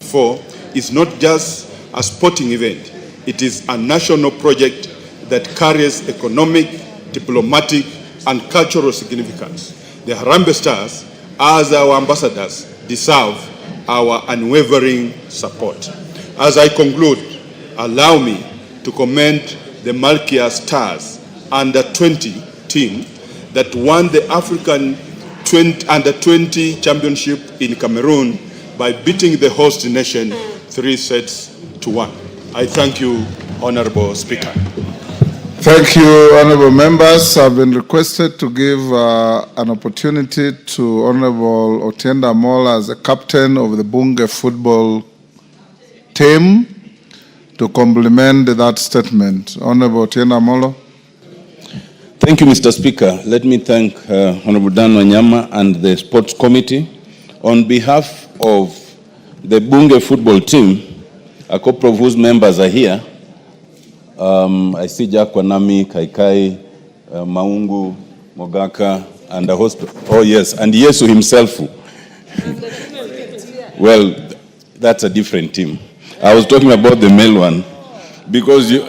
2024 is not just a sporting event. It is a national project that carries economic, diplomatic, and cultural significance. The Harambee Stars, as our ambassadors, deserve our unwavering support. As I conclude, allow me to commend the Malkia Stars Under-20 team that won the African Under-20 Championship in Cameroon by beating the host nation 3-1. I thank you, Honorable Speaker. Thank you, honorable members. I've been requested to give an opportunity to Honorable Otienda Mola as the captain of the Bunge football team to complement that statement. Honorable Otienda Mola. Thank you, Mr. Speaker. Let me thank Honorable Dan Wanyama and the Sports Committee. On behalf of the Bunge football team, a couple of whose members are here, I see Jack Wanami, Kaikai, Maungu, Mogaka, and a host. Oh yes, and Yesu himself. Well, that's a different team. I was talking about the male one because you.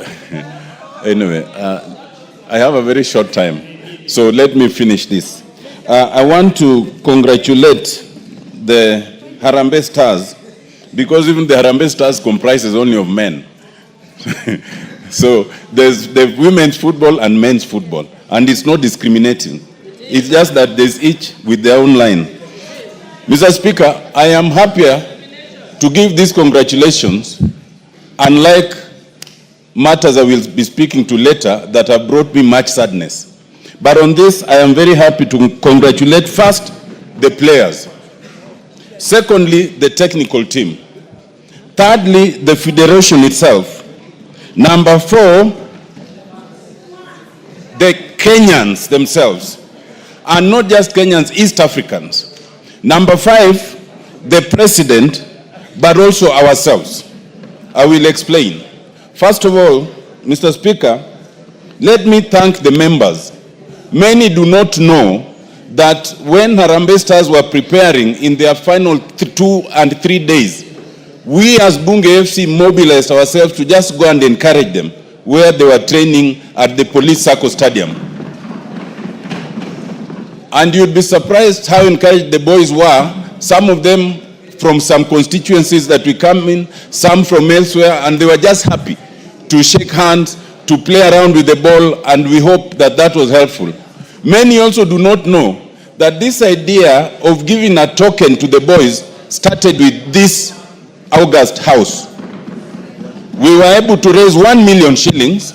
Anyway, I have a very short time, so let me finish this. I want to congratulate the Harambee Stars because even the Harambee Stars comprises only of men. So there's the women's football and men's football, and it's not discriminating. It's just that there's each with their own line. Mr. Speaker, I am happier to give these congratulations, unlike matters I will be speaking to later that have brought me much sadness. But on this, I am very happy to congratulate first the players. Secondly, the technical team. Thirdly, the federation itself. Number 4, the Kenyans themselves, and not just Kenyans, East Africans. Number 5, the president, but also ourselves. I will explain. First of all, Mr. Speaker, let me thank the members. Many do not know that when Harambee Stars were preparing in their final 2 and 3 days, we as Bunge FC mobilized ourselves to just go and encourage them where they were training at the Police Circle Stadium. And you'd be surprised how encouraged the boys were, some of them from some constituencies that we come in, some from elsewhere, and they were just happy to shake hands, to play around with the ball, and we hope that that was helpful. Many also do not know that this idea of giving a token to the boys started with this August house. We were able to raise 1 million shillings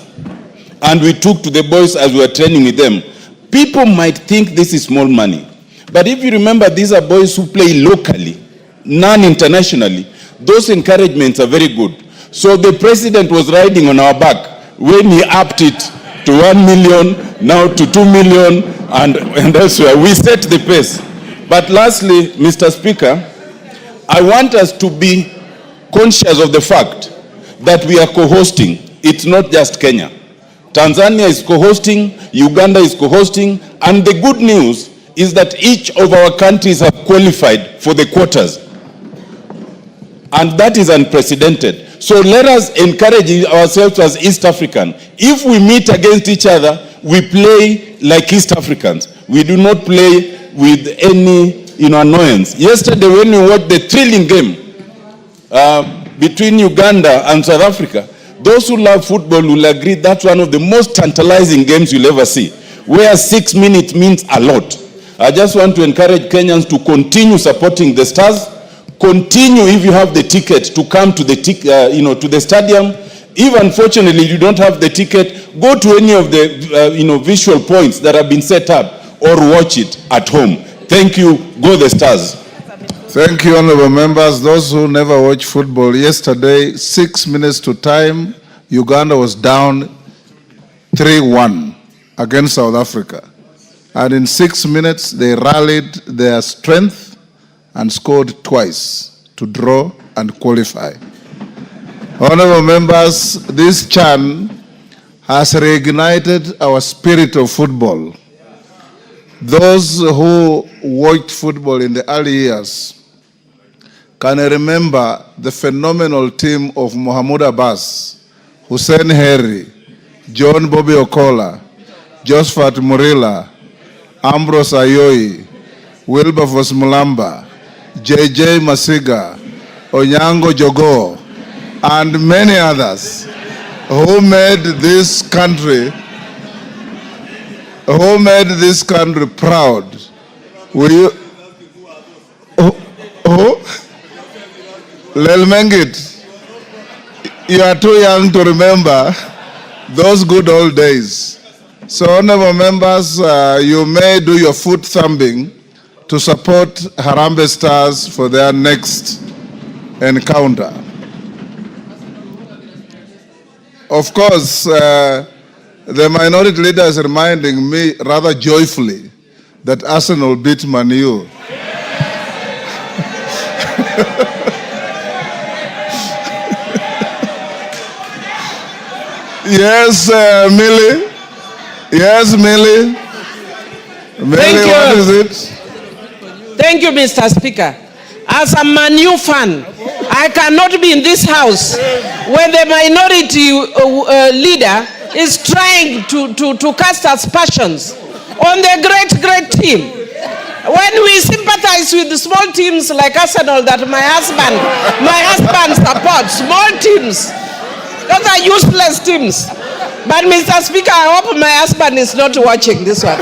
and we took to the boys as we were training with them. People might think this is small money, but if you remember, these are boys who play locally, none internationally. Those encouragements are very good. So the president was riding on our back when he upped it to 1 million, now to 2 million, and elsewhere. We set the pace. But lastly, Mr. Speaker, I want us to be conscious of the fact that we are co-hosting. It's not just Kenya. Tanzania is co-hosting, Uganda is co-hosting, and the good news is that each of our countries have qualified for the quarters. And that is unprecedented. So let us encourage ourselves as East African. If we meet against each other, we play like East Africans. We do not play with any annoyance. Yesterday when we watched the thrilling game between Uganda and South Africa, those who love football will agree that's one of the most tantalizing games you'll ever see, where 6 minutes means a lot. I just want to encourage Kenyans to continue supporting the Stars. Continue, if you have the ticket, to come to the to the stadium. If unfortunately you don't have the ticket, go to any of the visual points that have been set up, or watch it at home. Thank you. Go the Stars. Thank you, honorable members. Those who never watch football, yesterday, 6 minutes to time, Uganda was down 3-1 against South Africa. And in 6 minutes, they rallied their strength and scored twice to draw and qualify. Honorable members, this CHAN has reignited our spirit of football. Those who watched football in the early years can remember the phenomenal team of Mohamud Abbas, Hussein Heri, John Bobby Okola, Josephat Murila, Ambrose Ayoi, Wilberforce Mulamba, JJ Masiga, Onyango Jogo, and many others who made this country proud. Will you? Lelmengit, you are too young to remember those good old days. So, honorable members, you may do your foot thumping to support Harambee Stars for their next encounter. Of course, the minority leader is reminding me rather joyfully that Arsenal beat Man U. Yes, Millie. Yes, Millie. Millie, what is it? Thank you, Mr. Speaker. As a Man U fan, I cannot be in this house when the minority leader is trying to cast aspersions on the great team. When we sympathize with the small teams like Arsenal that my husband supports, small teams, those are useless teams. But Mr. Speaker, I hope my husband is not watching this one.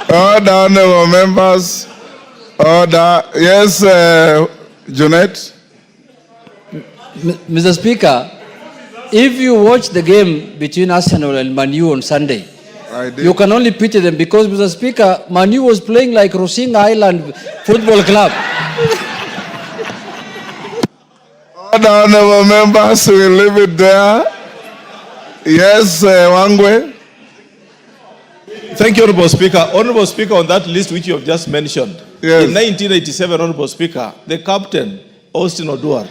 Order, honorable members. Order. Yes, Junet. Mr. Speaker, if you watch the game between Arsenal and Man U on Sunday, you can only pity them because, Mr. Speaker, Man U was playing like Rosinga Island Football Club. Order, honorable members, we'll leave it there. Yes, Wangwe. Thank you, Honorable Speaker. Honorable Speaker, on that list which you have just mentioned, yes. In 1987, Honorable Speaker, the captain, Austin Oduor,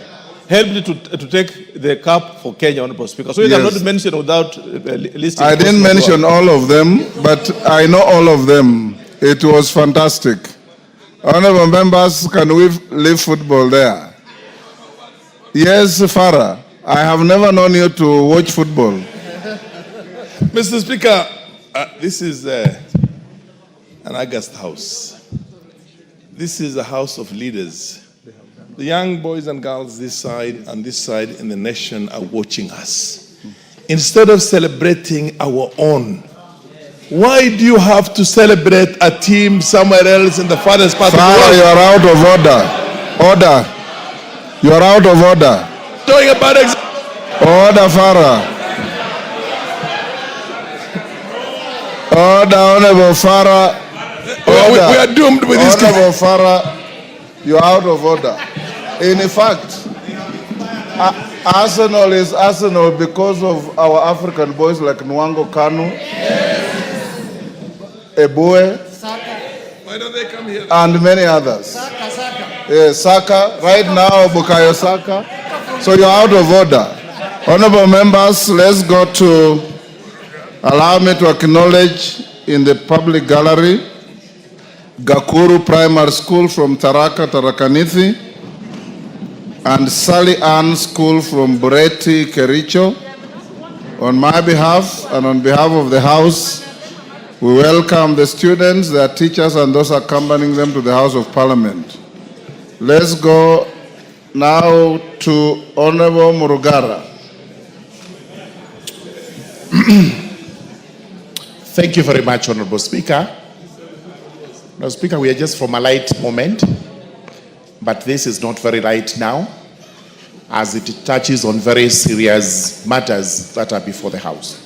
helped to take the cup for Kenya, Honorable Speaker. So you cannot mention without listing. I didn't mention all of them, but I know all of them. It was fantastic. Honorable members, can we leave football there? Yes, Farah. I have never known you to watch football. Mr. Speaker, this is an august house. This is a house of leaders. The young boys and girls this side and this side in the nation are watching us. Instead of celebrating our own, why do you have to celebrate a team somewhere else in the farthest part of the world? You are out of order. Order. You are out of order. Talking about Order, Farah. Order, Honorable Farah. We are doomed with this. Honorable Farah, you are out of order. In fact, Arsenal is Arsenal because of our African boys like Nwango Kanu, Ebue, Why don't they come here? And many others. Yes, Saka. Right now, Bukayo Saka. So you're out of order. Honorable members, let's go to, allow me to acknowledge in the public gallery, Gakuru Primary School from Tharakanithi, and Sally Ann School from Bureti, Kericho. On my behalf and on behalf of the House, we welcome the students, their teachers, and those accompanying them to the House of Parliament. Let's go now to Honorable Murugara. Thank you very much, Honorable Speaker. Now, Speaker, we are just from a light moment, but this is not very light now, as it touches on very serious matters that are before the House.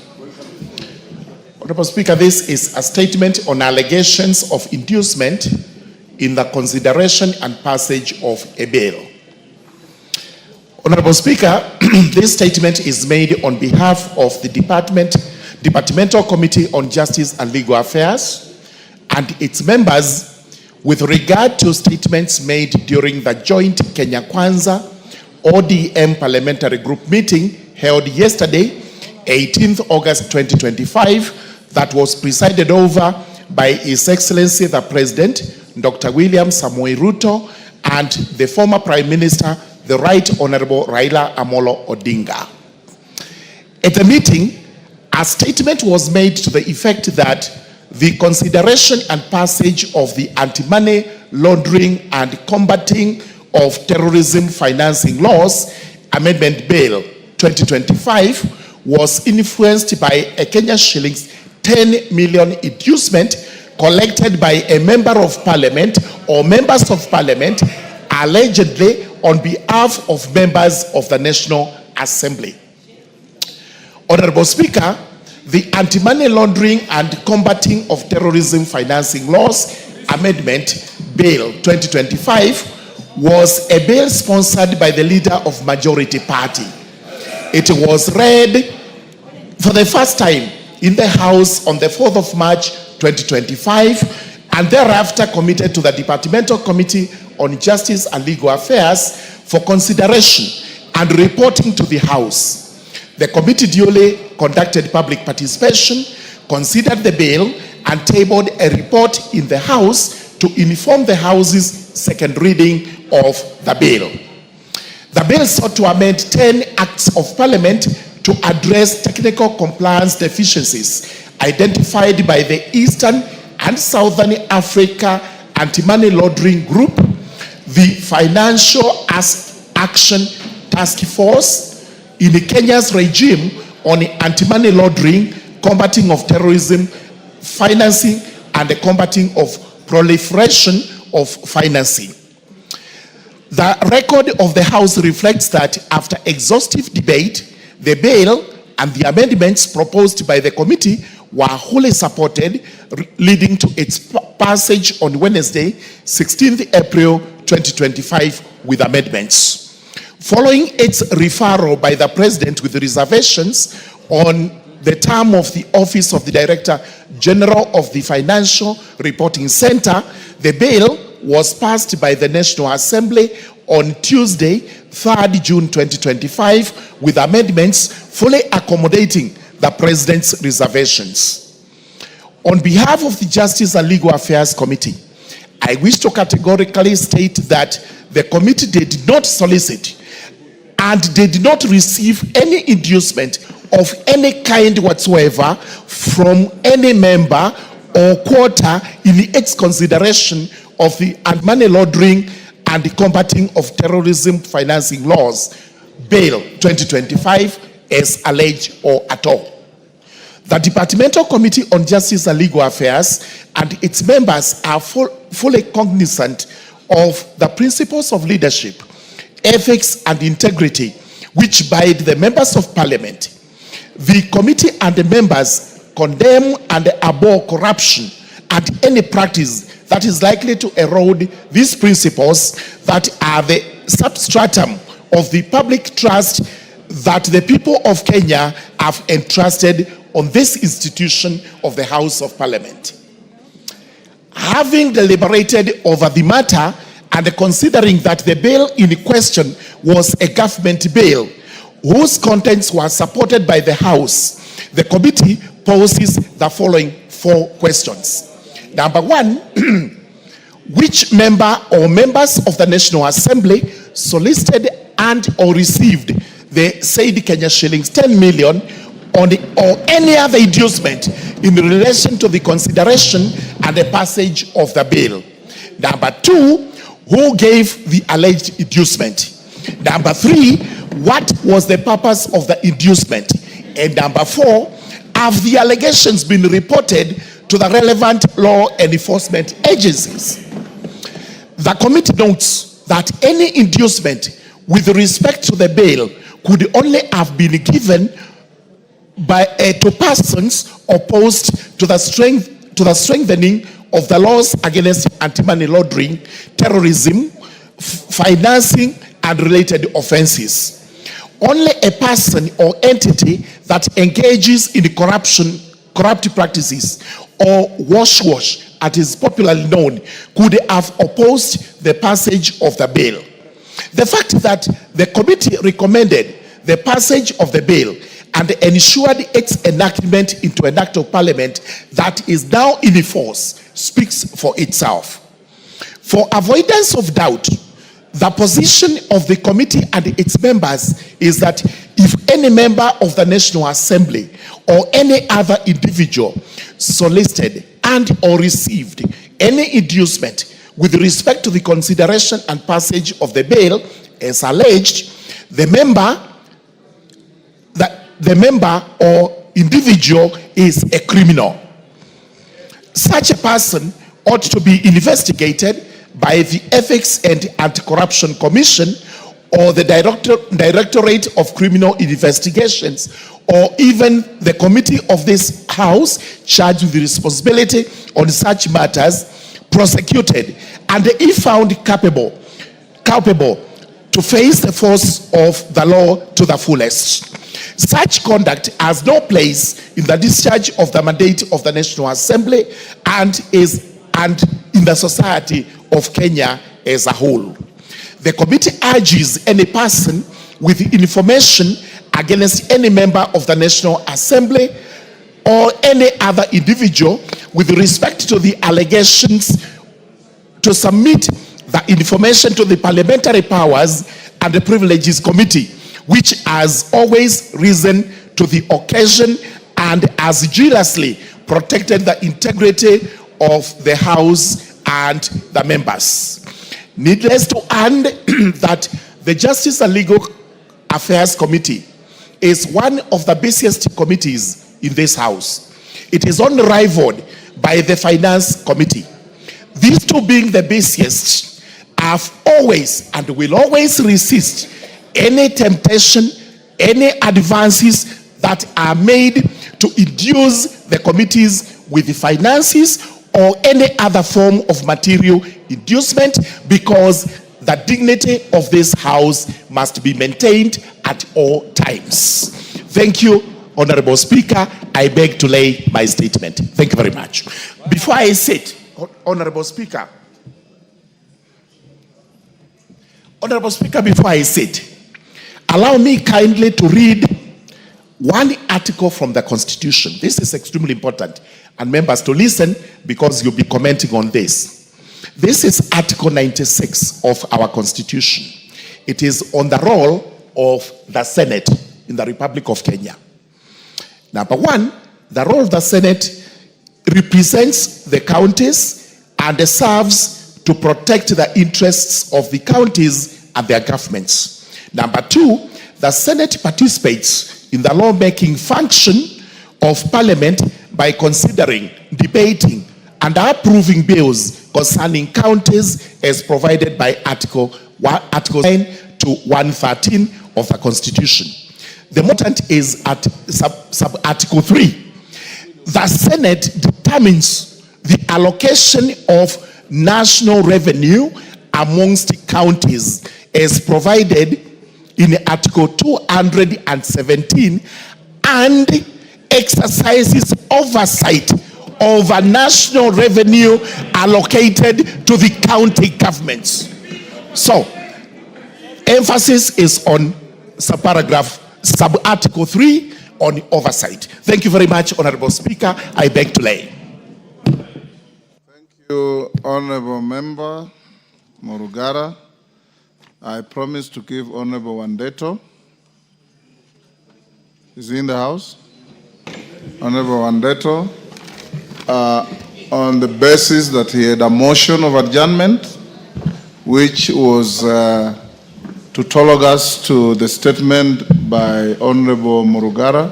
Honorable Speaker, this is a statement on allegations of inducement in the consideration and passage of a bill. Honorable Speaker, this statement is made on behalf of the Departmental Committee on Justice and Legal Affairs and its members with regard to statements made during the joint Kenya Kwanza ODM Parliamentary Group meeting held yesterday, 18th August 2025, that was presided over by His Excellency the President, Dr. William Samoei Ruto, and the former Prime Minister, the Right Honorable Raila Amolo Odinga. At the meeting, a statement was made to the effect that the consideration and passage of the Anti-Money Laundering and Combating of Terrorism Financing Laws Amendment Bill 2025 was influenced by a Kenya shillings 10 million inducement collected by a member of parliament or members of parliament allegedly on behalf of members of the National Assembly. Honorable Speaker, the Anti-Money Laundering and Combating of Terrorism Financing Laws Amendment Bill 2025 was a bill sponsored by the leader of majority party. It was read for the first time in the House on the 4th of March 2025 and thereafter committed to the Departmental Committee on Justice and Legal Affairs for consideration and reporting to the House. The committee duly conducted public participation, considered the bill, and tabled a report in the House to inform the House's second reading of the bill. The bill sought to amend 10 acts of parliament to address technical compliance deficiencies identified by the Eastern and Southern Africa Anti-Money Laundering Group, the Financial Action Task Force, in Kenya's regime on anti-money laundering, combating of terrorism, financing, and the combating of proliferation of financing. The record of the House reflects that after exhaustive debate, the bill and the amendments proposed by the committee were wholly supported, leading to its passage on Wednesday, 16th April 2025 with amendments. Following its referral by the President with reservations on the term of the Office of the Director General of the Financial Reporting Center, the bill was passed by the National Assembly on Tuesday, 3rd June 2025, with amendments fully accommodating the President's reservations. On behalf of the Justice and Legal Affairs Committee, I wish to categorically state that the committee did not solicit and did not receive any inducement of any kind whatsoever from any member or quarter in its consideration of the Anti-Money Laundering and the Combating of Terrorism Financing Laws, Bill 2025, as alleged or at all. The Departmental Committee on Justice and Legal Affairs and its members are fully cognizant of the principles of leadership, ethics, and integrity which bind the members of parliament. The committee and the members condemn and abhor corruption and any practice that is likely to erode these principles that are the substratum of the public trust that the people of Kenya have entrusted on this institution of the House of Parliament. Having deliberated over the matter and considering that the bill in question was a government bill whose contents were supported by the House, the committee poses the following 4 questions. Number 1, which member or members of the National Assembly solicited and or received the said Kenya shillings 10 million on the, or any other inducement in relation to the consideration and the passage of the bill? Number 2, who gave the alleged inducement? Number 3, what was the purpose of the inducement? And number 4, have the allegations been reported to the relevant law enforcement agencies? The committee notes that any inducement with respect to the bill could only have been given by to persons opposed to the strengthening of the laws against anti-money laundering, terrorism, financing, and related offenses. Only a person or entity that engages in corrupt practices, or wash, as is popularly known, could have opposed the passage of the bill. The fact that the committee recommended the passage of the bill and ensured its enactment into an act of parliament that is now in force speaks for itself. For avoidance of doubt, the position of the committee and its members is that if any member of the National Assembly or any other individual solicited and or received any inducement with respect to the consideration and passage of the bill as alleged, the member or individual is a criminal. Such a person ought to be investigated by the Ethics and Anti-Corruption Commission or the Directorate of Criminal Investigations, or even the committee of this House charged with the responsibility on such matters, prosecuted, and if found culpable to face the force of the law to the fullest. Such conduct has no place in the discharge of the mandate of the National Assembly and in the society of Kenya as a whole. The committee urges any person with information against any member of the National Assembly or any other individual with respect to the allegations to submit the information to the Parliamentary Powers and the Privileges Committee, which has always risen to the occasion and has jealously protected the integrity of the House and the members. Needless to add that the Justice and Legal Affairs Committee is one of the busiest committees in this House. It is unrivaled by the Finance Committee. These two being the busiest have always and will always resist any temptation, any advances that are made to induce the committees with the finances or any other form of material inducement, because the dignity of this House must be maintained at all times. Thank you, Honorable Speaker. I beg to lay my statement. Thank you very much. Before I sit, Honorable Speaker, before I sit, allow me kindly to read one article from the Constitution. This is extremely important, and members to listen because you'll be commenting on this. This is Article 96 of our Constitution. It is on the role of the Senate in the Republic of Kenya. Number one, the role of the Senate represents the counties and serves to protect the interests of the counties and their governments. Number two, the Senate participates in the lawmaking function of Parliament by considering, debating, and approving bills concerning counties as provided by Article 9 to 113 of the Constitution. The important is at sub-Article 3. The Senate determines the allocation of national revenue amongst counties as provided in Article 217 and exercises oversight over national revenue allocated to the county governments. So, emphasis is on sub-Article 3 on oversight. Thank you very much, Honorable Speaker. I beg to lay. Thank you, Honorable Member Morugara. I promise to give Honorable Wandeto. Is he in the House? Honorable Wandeto, on the basis that he had a motion of adjournment, which was to talk us to the statement by Honorable Morugara,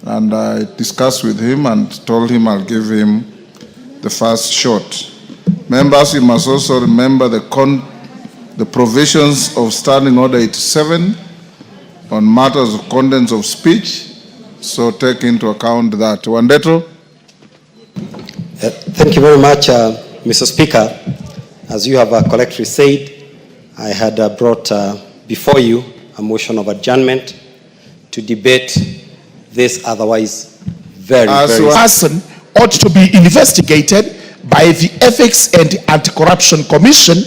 and I discussed with him and told him I'll give him the first shot. Members, you must also remember the provisions of Standing Order 87 on matters of contents of speech, so take into account that. Wandeto? Thank you very much, Mr. Speaker. As you have collectively said, I had brought before you a motion of adjournment to debate this otherwise very person ought to be investigated by the Ethics and Anti-Corruption Commission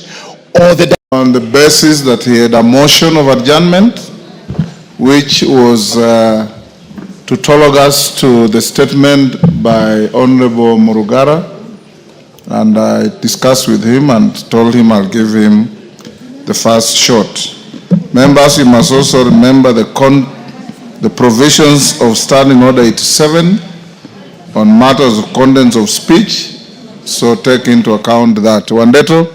or the... On the basis that he had a motion of adjournment, which was to talk us to the statement by Honorable Morugara, and I discussed with him and told him I'll give him the first shot. Members, you must also remember the provisions of Standing Order 87 on matters of contents of speech, so take into account that. Wandeto?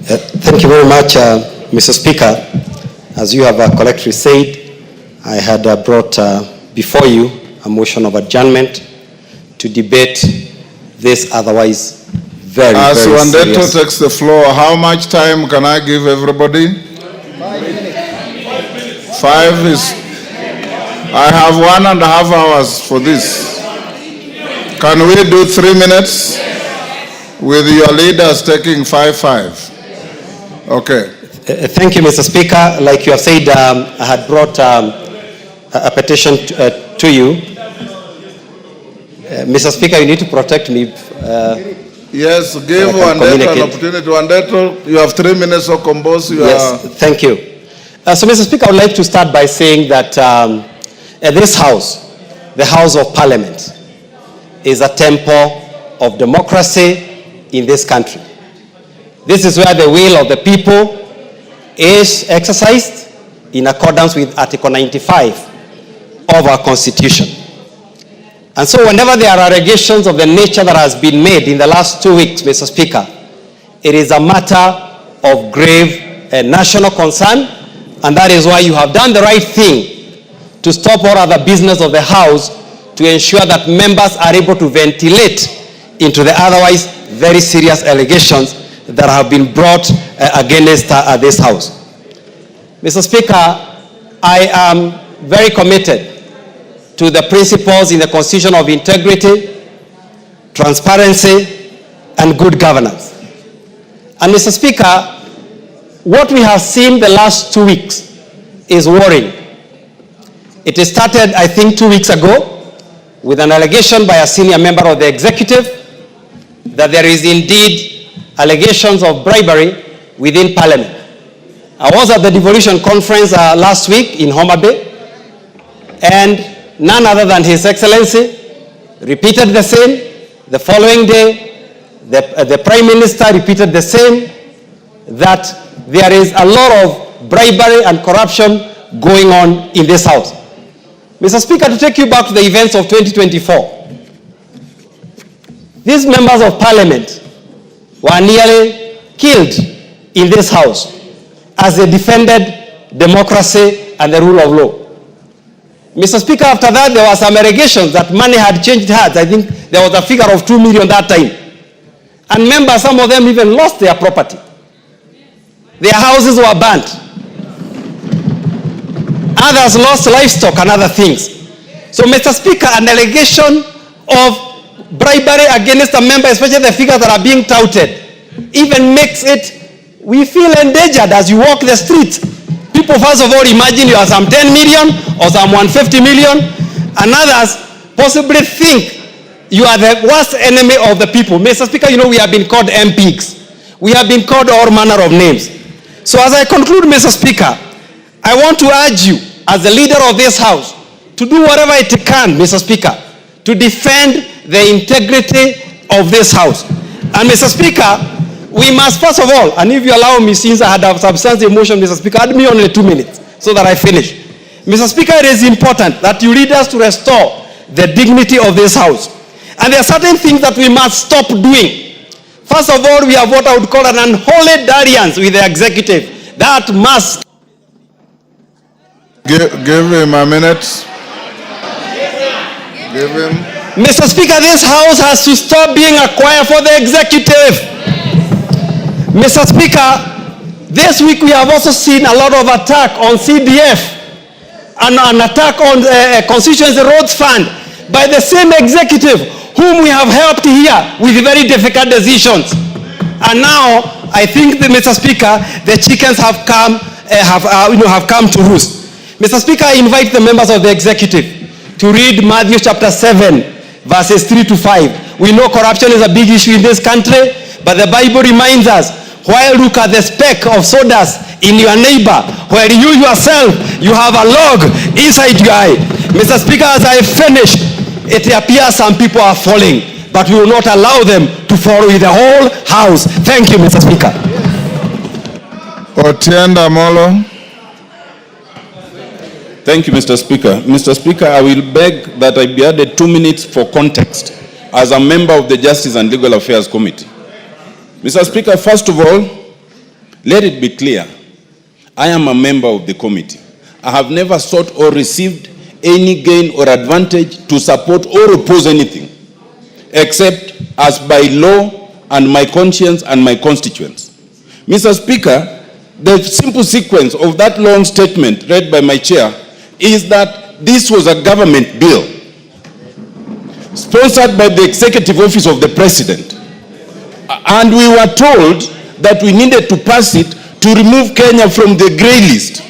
Thank you very much, Mr. Speaker. As you have collectively said, I had brought before you a motion of adjournment to debate this otherwise very As serious. Wandeto takes the floor, how much time can I give everybody? 5 minutes. 5 is... I have 1.5 hours for this. Can we do 3 minutes? With your leaders taking 5. Okay. Thank you, Mr. Speaker. Like you have said, I had brought a petition to you. Mr. Speaker, you need to protect me. Yes, give Wandeto an opportunity. Wandeto, you have 3 minutes to compose your... Yes, thank you. So, Mr. Speaker, I would like to start by saying that this House, the House of Parliament, is a temple of democracy in this country. This is where the will of the people is exercised in accordance with Article 95 of our Constitution. And so whenever there are allegations of the nature that has been made in the last 2 weeks, Mr. Speaker, it is a matter of grave national concern, and that is why you have done the right thing to stop all other business of the House to ensure that members are able to ventilate into the otherwise very serious allegations that have been brought against this House. Mr. Speaker, I am very committed to the principles in the Constitution of integrity, transparency, and good governance. And Mr. Speaker, what we have seen the last 2 weeks is worrying. It started, I think, 2 weeks ago with an allegation by a senior member of the executive that there is indeed allegations of bribery within Parliament. I was at the devolution conference last week in Homa Bay, and none other than His Excellency repeated the same. The following day, the Prime Minister repeated the same, that there is a lot of bribery and corruption going on in this House. Mr. Speaker, to take you back to the events of 2024, these members of Parliament were nearly killed in this House as they defended democracy and the rule of law. Mr. Speaker, after that, there were some allegations that money had changed hands. I think there was a figure of 2 million that time. And members, some of them even lost their property. Their houses were burnt. Others lost livestock and other things. So, Mr. Speaker, an allegation of bribery against a member, especially the figures that are being touted, even makes it, we feel endangered as you walk the streets. People, first of all, imagine you are some 10 million or some 150 million, and others possibly think you are the worst enemy of the people. Mr. Speaker, you know, we have been called MPs. We have been called all manner of names. So as I conclude, Mr. Speaker, I want to urge you, as the leader of this House, to do whatever it can, Mr. Speaker, to defend the integrity of this House. And Mr. Speaker, we must first of all, and if you allow me, since I had a substantive motion, Mr. Speaker, add me only 2 minutes so that I finish. Mr. Speaker, it is important that you lead us to restore the dignity of this House. And there are certain things that we must stop doing. First of all, we have what I would call an unholy dalliance with the executive. That must. Give him a minute. Give him. Mr. Speaker, this House has to stop being a choir for the executive. Mr. Speaker, this week we have also seen a lot of attack on CDF and an attack on Constituency Roads Fund by the same executive whom we have helped here with very difficult decisions. And now, I think, Mr. Speaker, the chickens have come to roost. Mr. Speaker, I invite the members of the executive to read Matthew chapter 7, verses 3 to 5. We know corruption is a big issue in this country, but the Bible reminds us, while look at the speck of sawdust in your neighbor, where you yourself, you have a log inside your eye. Mr. Speaker, as I finish, it appears some people are falling, but we will not allow them to fall with the whole House. Thank you, Mr. Speaker. Otienda Molo. Thank you, Mr. Speaker. Mr. Speaker, I will beg that I be added 2 minutes for context as a member of the Justice and Legal Affairs Committee. Mr. Speaker, first of all, let it be clear, I am a member of the committee. I have never sought or received any gain or advantage to support or oppose anything, except as by law and my conscience and my constituents. Mr. Speaker, the simple sequence of that long statement read by my chair is that this was a government bill sponsored by the Executive Office of the President. And we were told that we needed to pass it to remove Kenya from the grey list.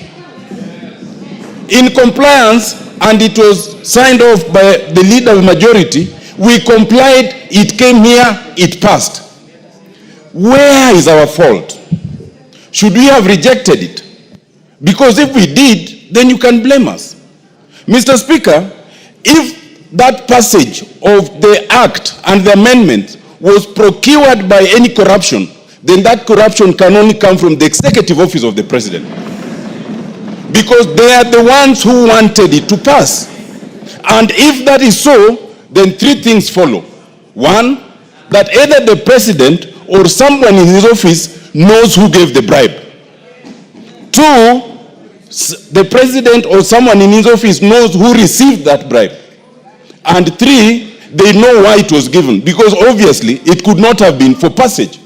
In compliance, and it was signed off by the leader of majority, we complied, it came here, it passed. Where is our fault? Should we have rejected it? Because if we did, then you can blame us. Mr. Speaker, if that passage of the act and the amendment was procured by any corruption, then that corruption can only come from the Executive Office of the President. Because they are the ones who wanted it to pass. And if that is so, then 3 things follow. 1, that either the President or someone in his office knows who gave the bribe. 2, the President or someone in his office knows who received that bribe. And 3, they know why it was given, because obviously it could not have been for passage.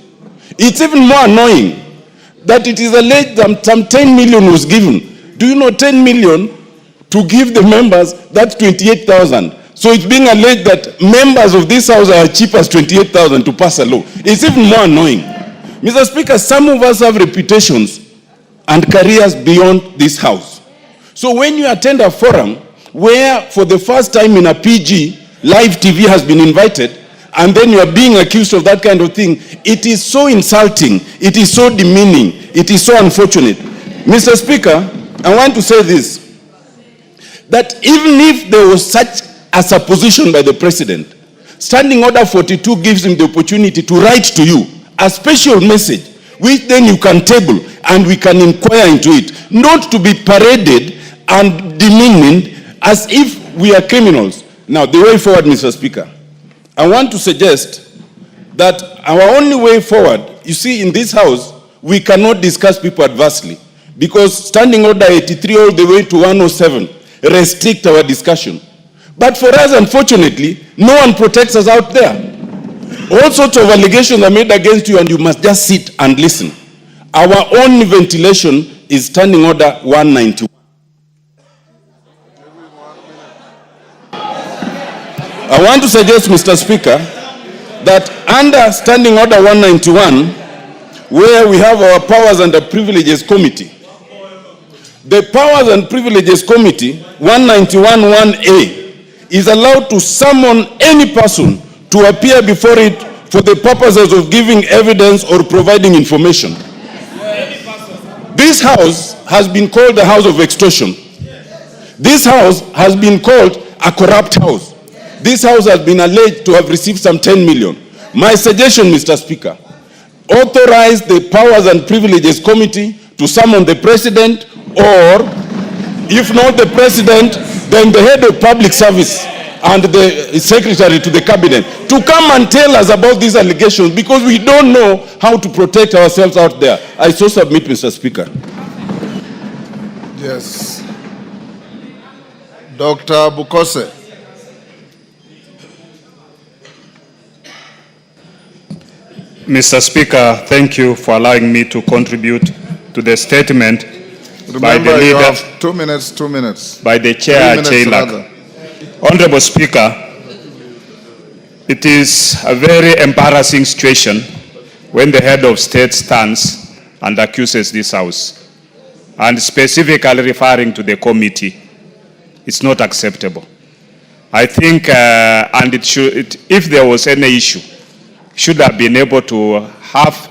It's even more annoying that it is alleged that some 10 million was given. Do you know 10 million to give the members, that's 28,000. So it's being alleged that members of this house are cheap as 28,000 to pass a law. It's even more annoying. Mr. Speaker, some of us have reputations and careers beyond this house. So when you attend a forum where for the first time in a PG, live TV has been invited, and then you are being accused of that kind of thing, it is so insulting, it is so demeaning, it is so unfortunate. Mr. Speaker, I want to say this, that even if there was such a supposition by the President, Standing Order 42 gives him the opportunity to write to you a special message, which then you can table and we can inquire into it, not to be paraded and demeaned as if we are criminals. Now, the way forward, Mr. Speaker, I want to suggest that our only way forward, you see, in this house, we cannot discuss people adversely, because Standing Order 83 all the way to 107 restrict our discussion. But for us, unfortunately, no one protects us out there. All sorts of allegations are made against you and you must just sit and listen. Our only ventilation is Standing Order 191. I want to suggest, Mr. Speaker, that under Standing Order 191, where we have our Powers and Privileges Committee, the Powers and Privileges Committee, 191(1)(a), is allowed to summon any person to appear before it for the purposes of giving evidence or providing information. This house has been called the house of extortion. This house has been called a corrupt house. This house has been alleged to have received some 10 million. My suggestion, Mr. Speaker, authorize the Powers and Privileges Committee to summon the President, or if not the President, then the head of public service and the secretary to the cabinet to come and tell us about these allegations, because we don't know how to protect ourselves out there. I so submit, Mr. Speaker. Yes. Dr. Bukose. Mr. Speaker, thank you for allowing me to contribute to the statement. Remember, by the leader, you have 2 minutes, 2 minutes. By the chair, AJAABU. Honorable Speaker, it is a very embarrassing situation when the head of state stands and accuses this house, and specifically referring to the committee. It's not acceptable. I think, and it should, if there was any issue, should have been able to have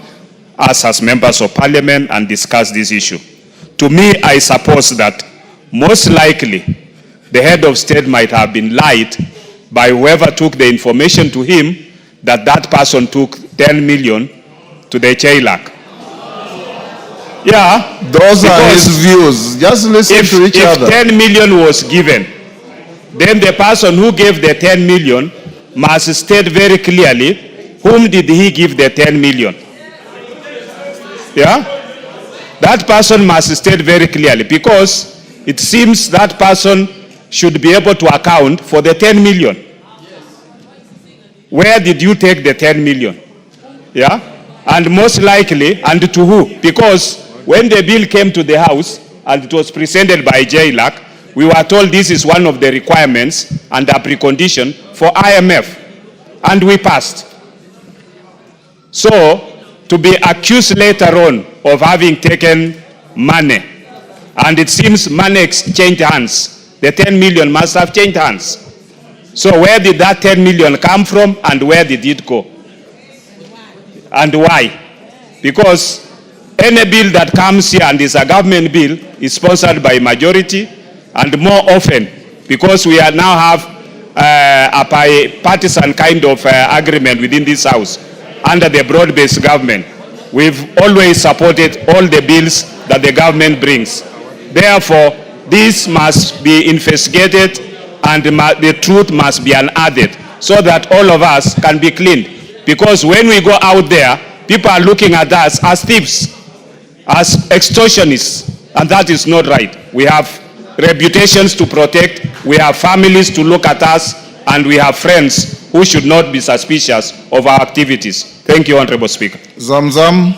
us as members of parliament and discuss this issue. To me, I suppose that most likely the head of state might have been lied by whoever took the information to him that that person took 10 million to the AJAABU. Yeah. Those are his views. Just listen to each other. If 10 million was given, then the person who gave the 10 million must state very clearly whom did he give the 10 million. Yeah? That person must state very clearly, because it seems that person should be able to account for the 10 million. Where did you take the 10 million? Yeah? And most likely, and to who? Because when the bill came to the House and it was presented by AJAABU, we were told this is one of the requirements and a precondition for IMF. And we passed. So, to be accused later on of having taken money, and it seems money exchanged hands, the 10 million must have changed hands. So where did that 10 million come from, and where did it go? And why? Because any bill that comes here and is a government bill is sponsored by majority, and more often, because we are now have a partisan kind of agreement within this House, under the broad-based government, we've always supported all the bills that the government brings. Therefore, this must be investigated, and the truth must be unearthed, so that all of us can be cleaned. Because when we go out there, people are looking at us as thieves, as extortionists, and that is not right. We have reputations to protect, we have families to look at us, and we have friends who should not be suspicious of our activities. Thank you, Honorable Speaker. Zamzam.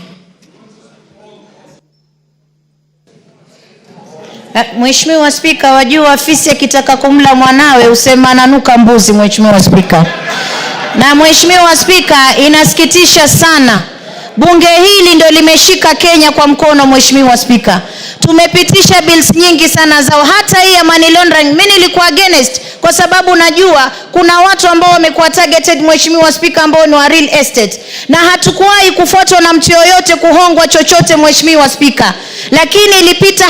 Mheshimiwa Spika, wajua afisi akitaka kumla mwanawe usema ananuka mbuzi, Mheshimiwa Spika. Na Mheshimiwa Spika, inasikitisha sana. Bunge hili ndio limeshika Kenya kwa mkono, Mheshimiwa Spika. Tumepitisha bills nyingi sana zao, hata hii ya money laundering. Mimi nilikuwa against kwa sababu najua kuna watu ambao wamekuwa targeted, Mheshimiwa Spika, ambao ni wa real estate. Na hatukuwahi kufuatwa na mtu yoyote kuhongwa chochote, Mheshimiwa Spika. Lakini ilipita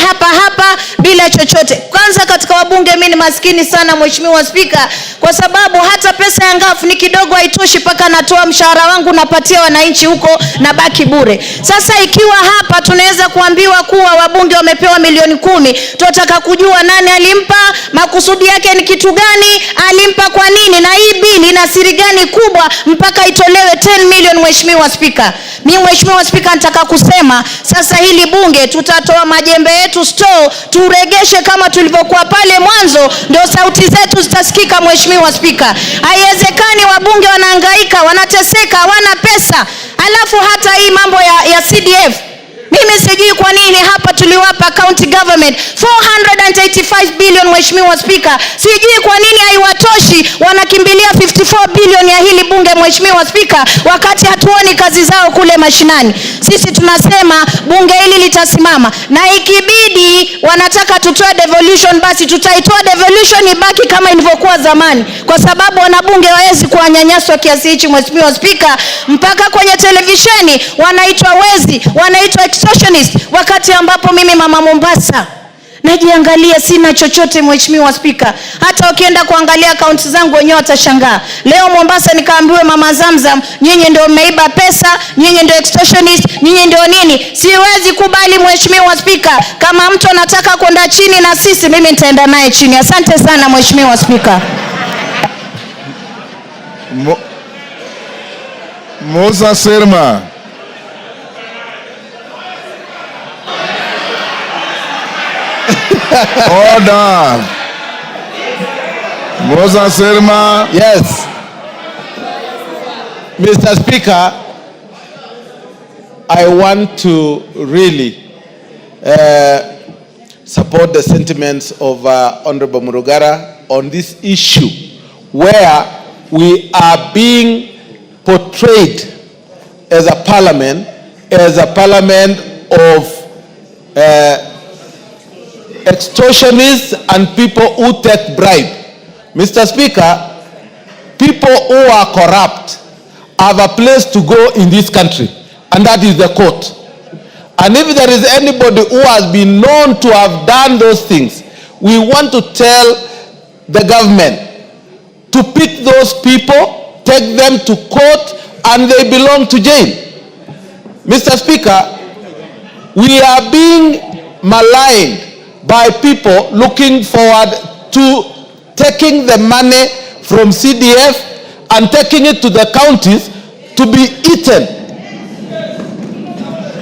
hapa bila chochote. Kwanza katika wabunge mimi ni maskini sana, Mheshimiwa Spika, kwa sababu hata pesa ya ngafu ni kidogo, haitoshi paka natoa mshahara wangu napatia wananchi huko na baki bure. Sasa ikiwa hapa tunaweza kuambiwa kuwa wabunge wamepewa milioni 10, tunataka kujua nani alimpa, makusudi yake ni kitu gani, alimpa kwa nini, na hii bili ina siri gani kubwa mpaka itolewe 10 million, Mheshimiwa Spika. Mimi Mheshimiwa Spika nataka kusema sasa hili bunge tutatoa majembe yetu store, turegeshe kama tulivyokuwa pale mwanzo, ndio sauti zetu zitasikika, Mheshimiwa Spika. Haiwezekani wabunge wanahangaika, wanateseka, hawana pesa. Alafu hata hii mambo ya CDF, mimi sijui kwa nini hapa tuliwapa county government 485 billion, Mheshimiwa Spika. Sijui kwa nini haiwatoshi, wanakimbilia 54 billion ya hili bunge, Mheshimiwa Spika, wakati hatuoni kazi zao kule mashinani. Sisi tunasema bunge hili litasimama, na ikibidi wanataka tutoe devolution, basi tutaitoa devolution ibaki kama ilivyokuwa zamani, kwa sababu wanabunge hawezi kuwanyanyaswa kiasi hichi, Mheshimiwa Spika, mpaka kwenye televisheni wanaitwa wezi, wanaitwa extortionist, wakati ambapo mimi mama Mombasa najiangalia sina chochote, Mheshimiwa Spika. Hata ukienda kuangalia accounts zangu wenyewe watashangaa. Leo Mombasa nikaambiwe mama Zamzam, nyinyi ndio mmeiba pesa, nyinyi ndio extortionist, nyinyi ndio nini. Siwezi kubali, Mheshimiwa Spika. Kama mtu anataka kwenda chini na sisi, mimi nitaenda naye chini. Asante sana, Mheshimiwa Spika. Musa Sirma. Order. Musa Sirma. Yes. Mr. Speaker, I want to really support the sentiments of Honorable Murugara on this issue, where we are being portrayed as a parliament of extortionists and people who take bribe. Mr. Speaker, people who are corrupt have a place to go in this country, and that is the court. And if there is anybody who has been known to have done those things, we want to tell the government to pick those people, take them to court, and they belong to jail. Mr. Speaker, we are being maligned by people looking forward to taking the money from CDF and taking it to the counties to be eaten.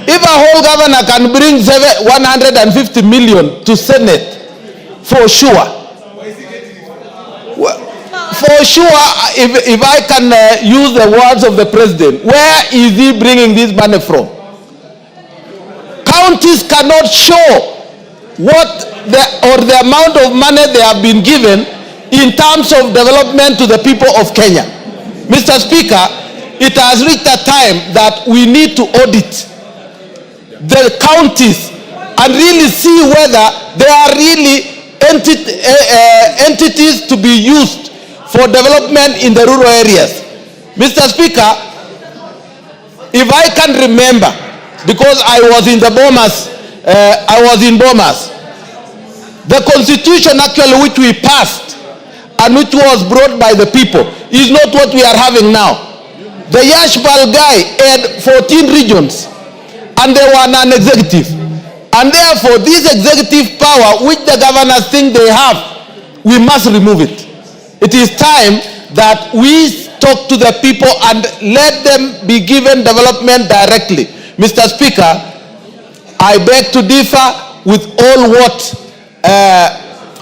If a whole governor can bring 150 million to Senate, for sure. For sure, if I can use the words of the president, where is he bringing this money from? Counties cannot show the amount of money they have been given in terms of development to the people of Kenya. Mr. Speaker, it has reached a time that we need to audit the counties and really see whether they are really entities to be used for development in the rural areas. Mr. Speaker, if I can remember, because I was in the Bomas, the constitution actually which we passed and which was brought by the people is not what we are having now. The Yashbal guy had 14 regions and they were non-executive. And therefore, this executive power which the governors think they have, we must remove it. It is time that we talk to the people and let them be given development directly. Mr. Speaker, I beg to differ with all what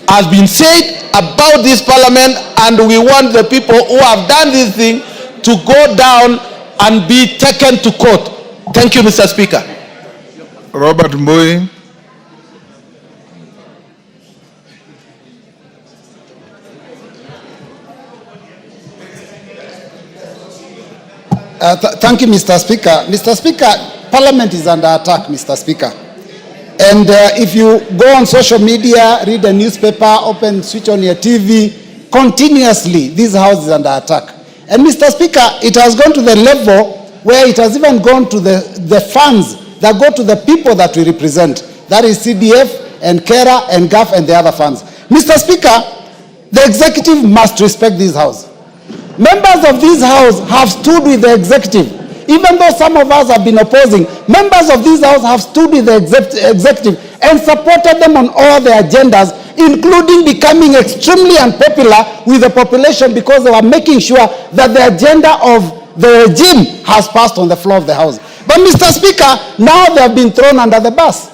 has been said about this parliament, and we want the people who have done this thing to go down and be taken to court. Thank you, Mr. Speaker. Robert Mbui. Thank you, Mr. Speaker. Mr. Speaker, Parliament is under attack, Mr. Speaker. And if you go on social media, read a newspaper, switch on your TV, continuously, this house is under attack. And Mr. Speaker, it has gone to the level where it has even gone to the funds that go to the people that we represent. That is CDF and KERA and GAF and the other funds. Mr. Speaker, the executive must respect this house. Members of this house have stood with the executive. Even though some of us have been opposing, members of this house have stood with the executive and supported them on all their agendas, including becoming extremely unpopular with the population because they were making sure that the agenda of the regime has passed on the floor of the house. But Mr. Speaker, now they have been thrown under the bus.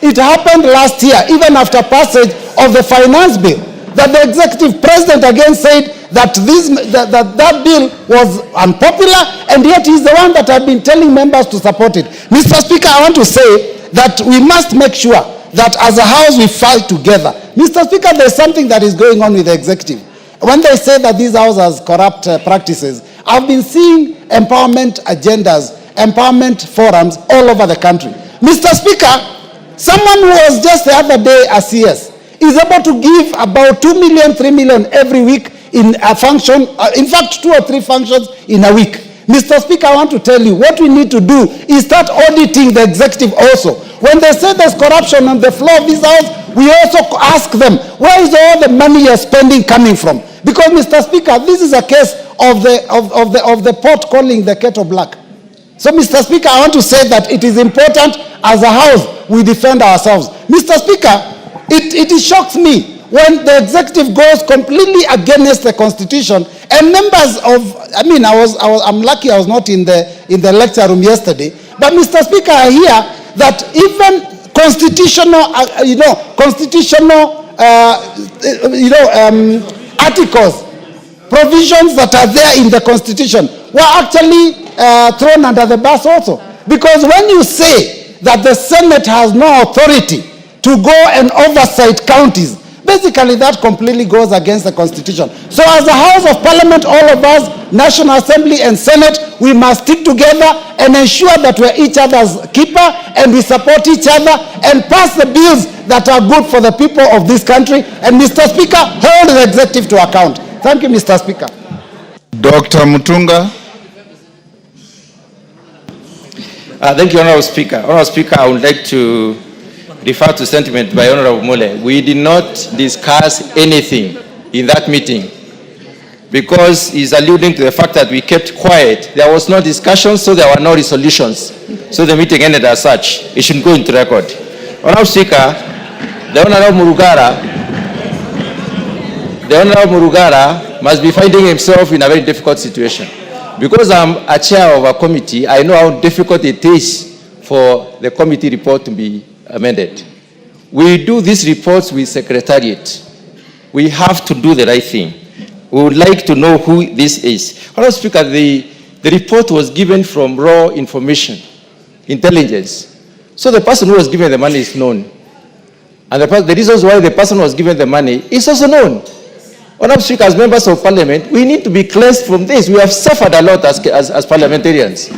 It happened last year, even after passage of the finance bill, that the executive president again said that that bill was unpopular, and yet he's the one that had been telling members to support it. Mr. Speaker, I want to say that we must make sure that as a house we fight together. Mr. Speaker, there's something that is going on with the executive. When they say that this house has corrupt practices, I've been seeing empowerment agendas, empowerment forums all over the country. Mr. Speaker, someone who was just the other day a CS is able to give about 2 million, 3 million every week in a function, in fact 2 or 3 functions in a week. Mr. Speaker, I want to tell you, what we need to do is start auditing the executive also. When they say there's corruption on the floor of this house, we also ask them, where is all the money you're spending coming from? Because, Mr. Speaker, this is a case of the pot calling the kettle black. So, Mr. Speaker, I want to say that it is important as a house we defend ourselves. Mr. Speaker, it shocks me when the executive goes completely against the constitution, and members of, I'm lucky I was not in the lecture room yesterday, but Mr. Speaker, I hear that even articles, provisions that are there in the constitution were actually thrown under the bus also. Because when you say that the Senate has no authority to go and oversight counties, basically that completely goes against the constitution. So as a House of Parliament, all of us, National Assembly and Senate, we must stick together and ensure that we're each other's keeper and we support each other and pass the bills that are good for the people of this country. And Mr. Speaker, hold the executive to account. Thank you, Mr. Speaker. Dr. Mutunga. Thank you, Honorable Speaker. Honorable Speaker, I would like to refer to sentiment by Honorable Mule. We did not discuss anything in that meeting. because he's alluding to the fact that we kept quiet. There was no discussion, so there were no resolutions. So the meeting ended as such. It should go into record. Honorable Speaker, the Honorable Murugara must be finding himself in a very difficult situation. Because I'm a chair of a committee, I know how difficult it is for the committee report to be amended. We do these reports with Secretariat. We have to do the right thing. We would like to know who this is. Honorable Speaker, the report was given from raw information, intelligence. So the person who was given the money is known. And the reasons why the person was given the money is also known. Honorable Speaker, as members of parliament, we need to be cleansed from this. We have suffered a lot as parliamentarians.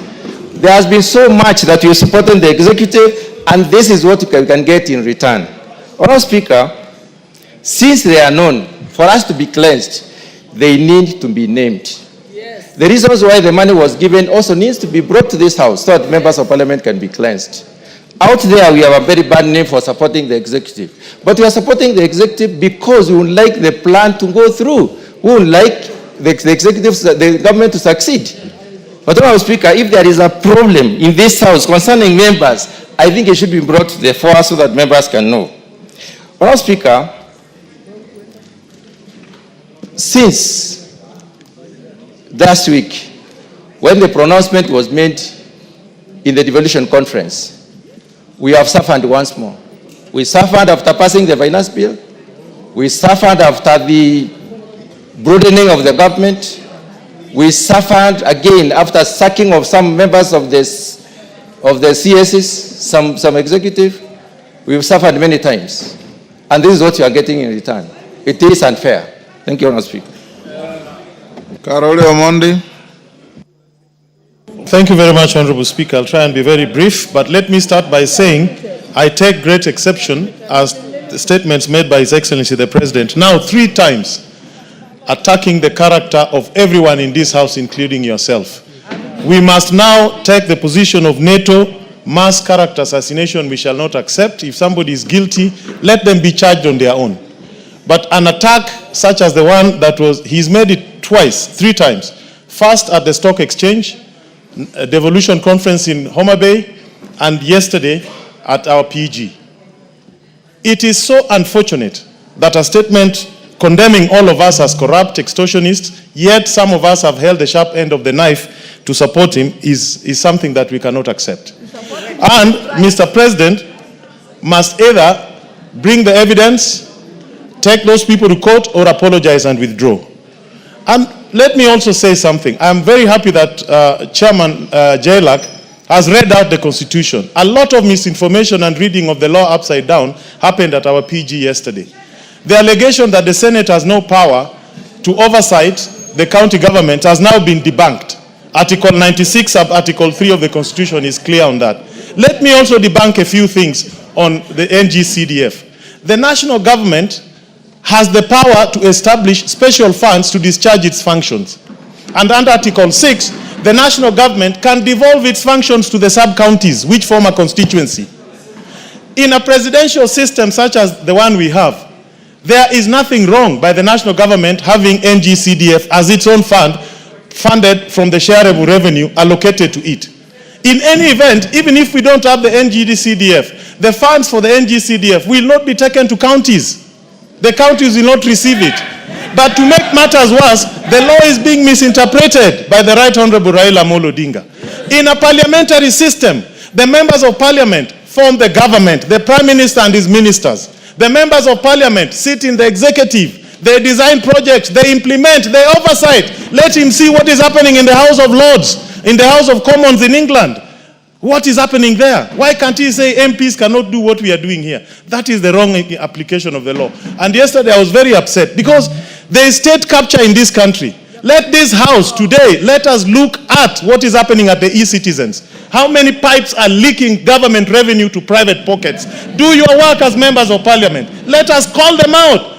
There has been so much that we supported the executive, and this is what we can get in return. Honorable Speaker, since they are known, for us to be cleansed, they need to be named. Yes. The reasons why the money was given also needs to be brought to this house so that members of parliament can be cleansed. Out there, we have a very bad name for supporting the executive. But we are supporting the executive because we would like the plan to go through. We would like the government to succeed. But Honorable Speaker, if there is a problem in this house concerning members, I think it should be brought to the fore so that members can know. Honorable Speaker, since last week, when the pronouncement was made in the devolution conference, we have suffered once more. We suffered after passing the finance bill. We suffered after the broadening of the government. We suffered again after sacking of some members of the CSs, some executive. We've suffered many times. And this is what you are getting in return. It is unfair. Thank you, Honourable Speaker. Karoli Omondi. Thank you very much, Honourable Speaker. I'll try and be very brief, but let me start by saying I take great exception as the statements made by His Excellency the President, now 3 times, attacking the character of everyone in this House, including yourself. We must now take the position of NATO. Mass character assassination we shall not accept. If somebody is guilty, let them be charged on their own. But an attack such as the one that was, he's made it twice, 3 times. First at the stock exchange, a devolution conference in Homa Bay, and yesterday at our PG. It is so unfortunate that a statement condemning all of us as corrupt extortionists, yet some of us have held the sharp end of the knife to support him, is something that we cannot accept. And Mr. President must either bring the evidence, take those people to court, or apologize and withdraw. And let me also say something. I'm very happy that Chairman AJAABU has read out the Constitution. A lot of misinformation and reading of the law upside down happened at our PG yesterday. The allegation that the Senate has no power to oversight the county government has now been debunked. Article 96 of Article 3 of the Constitution is clear on that. Let me also debunk a few things on the NGCDF. The national government has the power to establish special funds to discharge its functions. And under Article 6, the national government can devolve its functions to the sub-counties, which form a constituency. In a presidential system such as the one we have, there is nothing wrong by the national government having NGCDF as its own fund, funded from the shareable revenue allocated to it. In any event, even if we don't have the NGCDF, the funds for the NGCDF will not be taken to counties. The counties will not receive it. But to make matters worse, the law is being misinterpreted by the Right Honorable Raila Odinga. In a parliamentary system, the members of parliament form the government, the prime minister and his ministers. The members of parliament sit in the executive. They design projects, they implement, they oversight. Let him see what is happening in the House of Lords, in the House of Commons in England. What is happening there? Why can't he say MPs cannot do what we are doing here? That is the wrong application of the law. And yesterday I was very upset because there is state capture in this country. Let this house today, let us look at what is happening at the e-citizens. How many pipes are leaking government revenue to private pockets? Do your work as members of parliament. Let us call them out.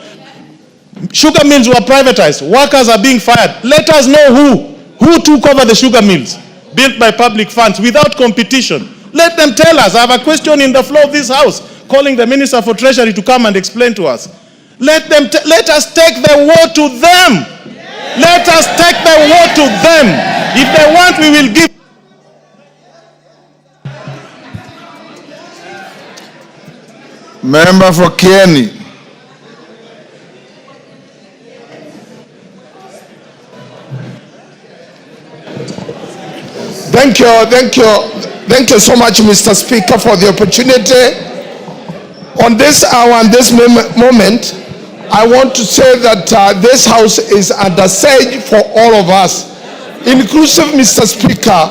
Sugar mills were privatized. Workers are being fired. Let us know who took over the sugar mills built by public funds without competition. Let them tell us. I have a question in the floor of this house calling the Minister for Treasury to come and explain to us. Let us take the war to them. Let us take the war to them. If they want, we will give. Member for Kieni. Thank you so much, Mr. Speaker, for the opportunity. On this hour and this moment, I want to say that this House is under siege for all of us, inclusive Mr. Speaker.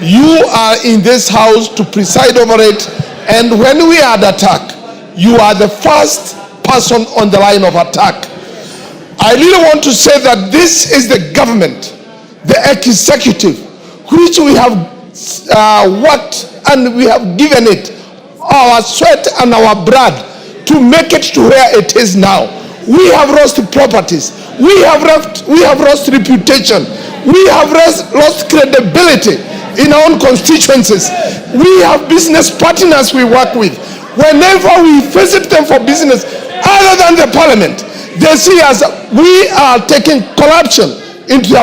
You are in this House to preside over it, and when we are under attack, you are the first person on the line of attack. I really want to say that this is the government, the executive, which we have worked and we have given it our sweat and our blood to make it to where it is now. We have lost properties. We have lost reputation. We have lost credibility in our own constituencies. We have business partners we work with. Whenever we visit them for business, other than the parliament, they see us, we are taking corruption into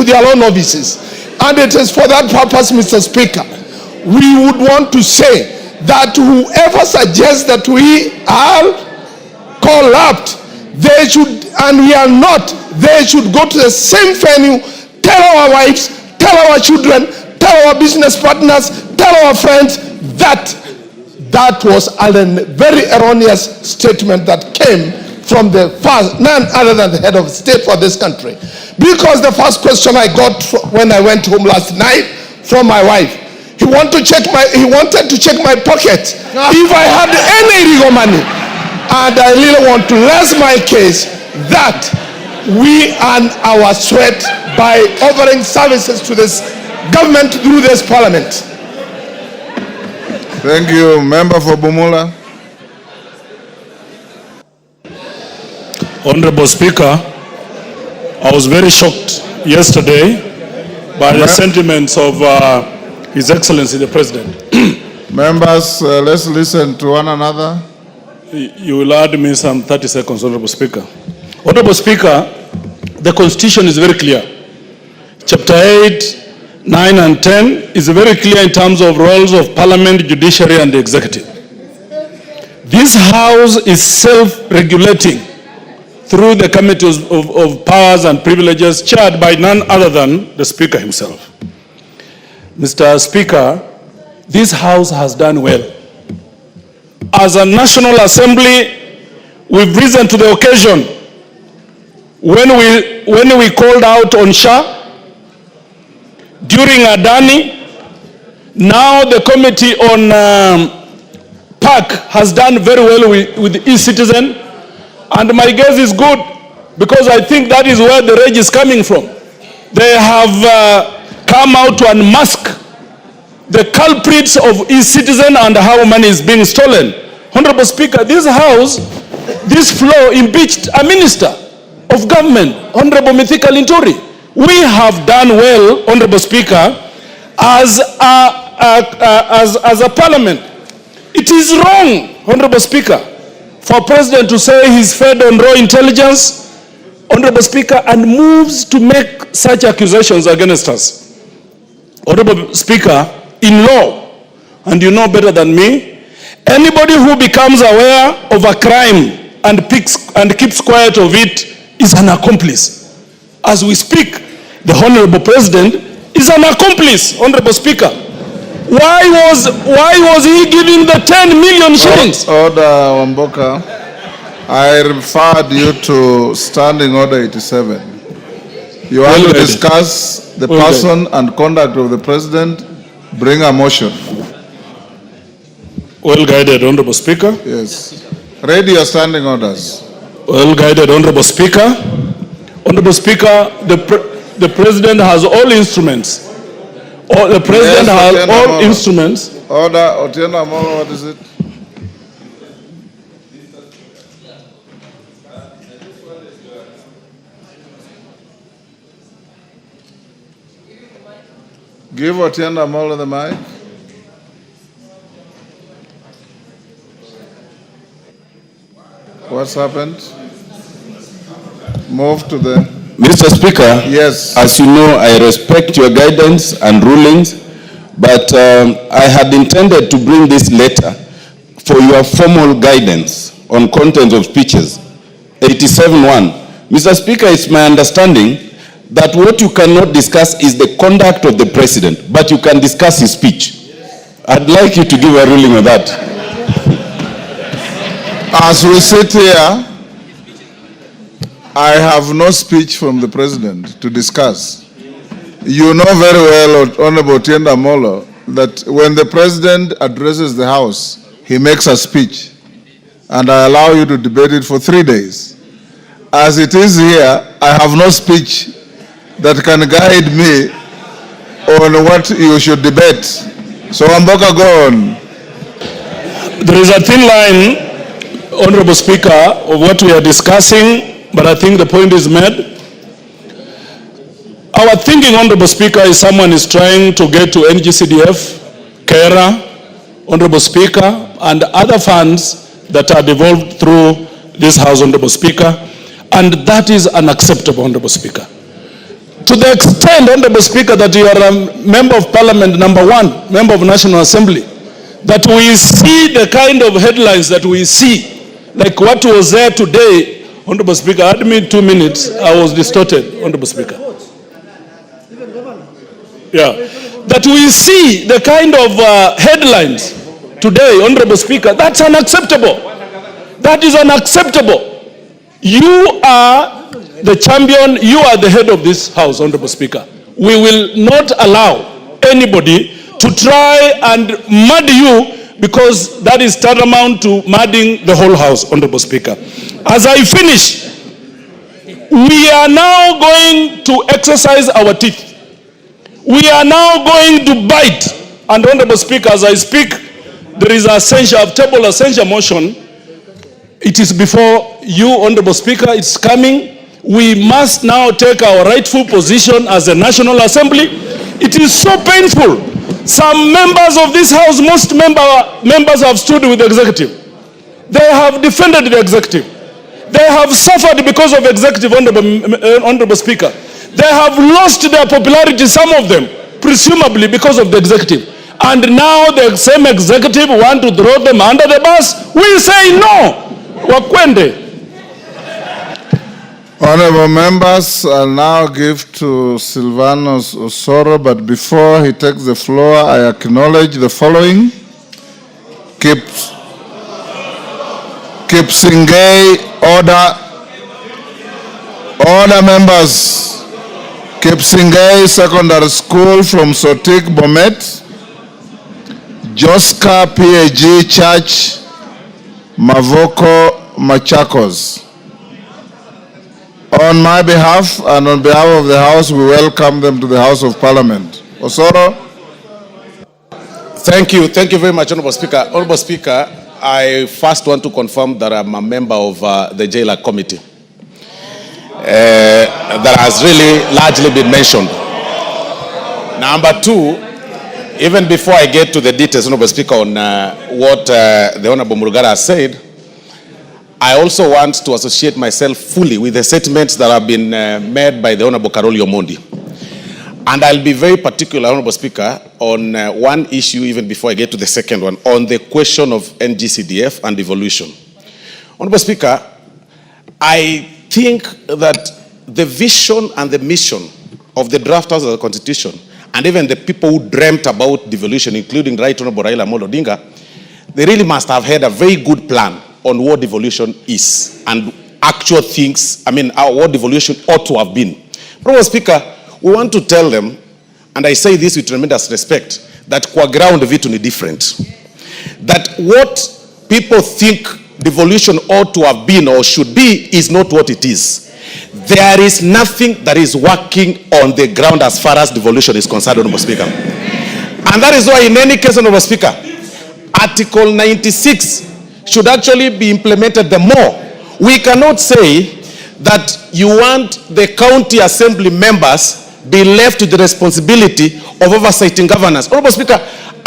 their own offices. And it is for that purpose, Mr. Speaker, we would want to say that whoever suggests that we are corrupt, they should, and we are not, they should go to the same venue, tell our wives, tell our children, tell our business partners, tell our friends that that was a very erroneous statement that came from none other than the head of state for this country. Because the first question I got when I went home last night from my wife, he wanted to check my pocket if I had any illegal money. And I really want to rest my case that we earn our sweat by offering services to this government through this parliament. Thank you. Member for Bumula. Honorable Speaker, I was very shocked yesterday by the sentiments of His Excellency the President. Members, let's listen to one another. You will add me some 30 seconds, Honorable Speaker. Honorable Speaker, the Constitution is very clear. Chapter 8, 9 and 10 is very clear in terms of roles of Parliament, Judiciary and the Executive. This House is self-regulating through the committees of powers and privileges chaired by none other than the Speaker himself. Mr. Speaker, this House has done well. As a National Assembly, we've risen to the occasion. When we called out on Shah, during Adani, now the committee on PAC has done very well with e-citizen. And my guess is good, because I think that is where the rage is coming from. They have come out to unmask the culprits of e-citizen and how money is being stolen. Honorable Speaker, this House, this floor impeached a minister of government, Honorable Mithika Linturi. We have done well, Honorable Speaker, as a parliament. It is wrong, Honorable Speaker, for President to say he's fed on raw intelligence, Honorable Speaker, and moves to make such accusations against us. Honorable Speaker, in law, and you know better than me, anybody who becomes aware of a crime and keeps quiet of it is an accomplice. As we speak, the Honorable President is an accomplice, Honorable Speaker. Why was he giving the 10 million shillings? Order, Wamboka. I referred you to Standing Order 87. You want to discuss the person and conduct of the President, bring a motion. Well guided, Honorable Speaker. Yes. Read your standing orders. Well guided, Honorable Speaker. Honorable Speaker, the President has all instruments. The President has all instruments. Order, Otieno Amolo, what is it? Give Otieno Amolo the mic. What's happened? Move to the... Mr. Speaker, Yes. as you know, I respect your guidance and rulings, but I had intended to bring this letter for your formal guidance on content of speeches. 87.1. Mr. Speaker, it's my understanding that what you cannot discuss is the conduct of the president, but you can discuss his speech. I'd like you to give a ruling on that. As we sit here, I have no speech from the president to discuss. You know very well, Honorable Tienda Molo, that when the president addresses the House, he makes a speech, and I allow you to debate it for 3 days. As it is here, I have no speech that can guide me on what you should debate. So, Amboka, go on. There is a thin line, Honorable Speaker, of what we are discussing, but I think the point is made. Our thinking, Honorable Speaker, is someone is trying to get to NGCDF, KERA, Honorable Speaker, and other funds that are devolved through this House, Honorable Speaker, and that is unacceptable, Honorable Speaker. To the extent, Honorable Speaker, that you are a member of Parliament, number one, member of National Assembly, that we see the kind of headlines that we see, like what was there today, Honorable Speaker, add me 2 minutes, I was distorted, Honorable Speaker. Yeah, that we see the kind of headlines today, Honorable Speaker, that's unacceptable. That is unacceptable. You are the champion, you are the head of this House, Honorable Speaker. We will not allow anybody to try and mud you, because that is tantamount to mudding the whole House, Honorable Speaker. As I finish, we are now going to exercise our teeth. We are now going to bite. And Honorable Speaker, as I speak, there is a table essential motion. It is before you, Honorable Speaker. It's coming. We must now take our rightful position as a National Assembly. It is so painful. Some members of this House, most members have stood with the executive. They have defended the executive. They have suffered because of executive, Honorable Speaker. They have lost their popularity, some of them, presumably because of the executive. And now the same executive want to throw them under the bus. We say no. Wakwende. Honorable members, I'll now give to Silvanus Osoro, but before he takes the floor, I acknowledge the following. Kipsingay, order. Order, members. Kipsingay Secondary School from Sotik, Bomet. Joska PAG Church, Mavoko, Machakos. On my behalf and on behalf of the House, we welcome them to the House of Parliament. Osoro. Thank you very much, Honorable Speaker. Honorable Speaker, I first want to confirm that I'm a member of the Jailer Committee. That has really largely been mentioned. Number two, even before I get to the details, Honorable Speaker, on what the Honorable Murugara has said, I also want to associate myself fully with the statements that have been made by the Honorable Karoli Omondi. And I'll be very particular, Honorable Speaker, on one issue even before I get to the second one, on the question of NGCDF and devolution. Honorable Speaker, I think that the vision and the mission of the drafters of the Constitution, and even the people who dreamt about devolution, including Right Honorable Raila Odinga, they really must have had a very good plan on what devolution is and actual things, what devolution ought to have been. Honorable Speaker, we want to tell them, and I say this with tremendous respect, that kwa ground vitu ni different. That what people think devolution ought to have been or should be is not what it is. There is nothing that is working on the ground as far as devolution is concerned, Honorable Speaker. And that is why in any case, Honorable Speaker, Article 96 should actually be implemented the more. We cannot say that you want the county assembly members be left with the responsibility of oversighting governance. Honorable Speaker,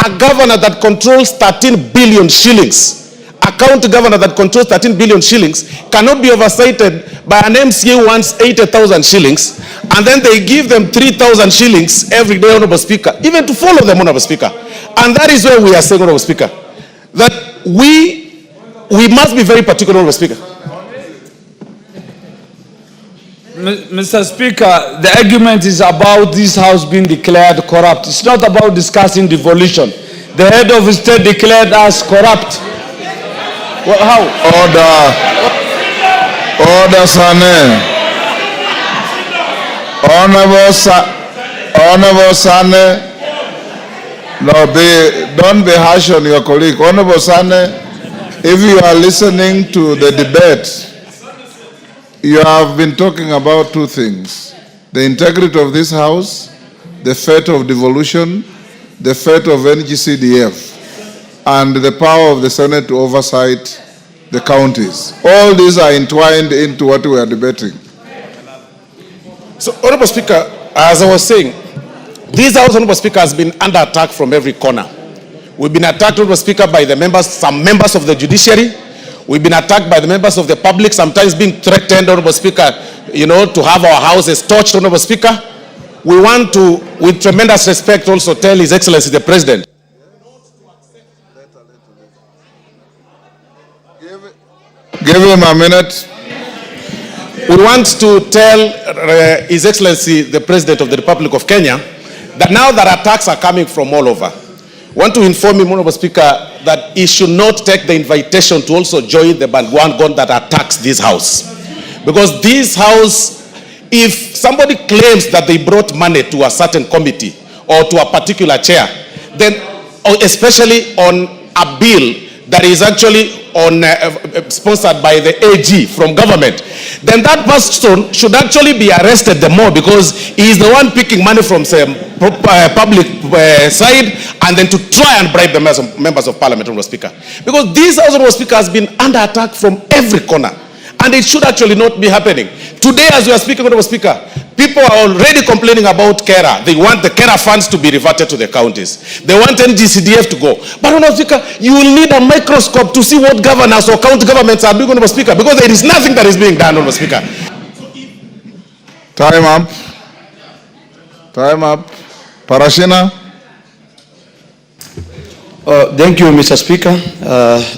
a governor that controls 13 billion shillings a county governor that controls 13 billion shillings cannot be oversighted by an MCA who wants 80,000 shillings, and then they give them 3,000 shillings every day, Honorable Speaker, even to follow them, Honorable Speaker. And that is where we are saying, Honorable Speaker, that we must be very particular, Honorable Speaker. Mr. Speaker, the argument is about this house being declared corrupt. It's not about discussing devolution. The head of the state declared us corrupt. Well, how? Order, Sane. Honorable Sane. No, don't be harsh on your colleague. Honorable Sane, if you are listening to the debate, you have been talking about two things: the integrity of this house, the fate of devolution, the fate of NGCDF, and the power of the Senate to oversight the counties. All these are entwined into what we are debating. So, Honorable Speaker, as I was saying, this House, Honorable Speaker, has been under attack from every corner. We've been attacked, Honorable Speaker, by the members, some members of the judiciary. We've been attacked by the members of the public, sometimes being threatened, Honorable Speaker, to have our houses torched, Honorable Speaker. We want to, with tremendous respect, also tell His Excellency the President. Give him a minute. We want to tell His Excellency the President of the Republic of Kenya that now that attacks are coming from all over, I want to inform him, Honorable Speaker, that he should not take the invitation to also join the bandwagon that attacks this House. Because this House, if somebody claims that they brought money to a certain committee or to a particular chair, then especially on a bill that is actually sponsored by the AG from government, then that person should actually be arrested the more, because he is the one picking money from some public side and then to try and bribe the members of parliament, Honorable Speaker. Because this House, Honorable Speaker, has been under attack from every corner, and it should actually not be happening. Today, as we are speaking, Honorable Speaker, people are already complaining about KERA. They want the KERA funds to be reverted to the counties. They want NGCDF to go. But, Honorable Speaker, you will need a microscope to see what governors or county governments are doing, Honorable Speaker, because there is nothing that is being done, Honorable Speaker. Time up. Time up. Parashina. Thank you, Mr. Speaker.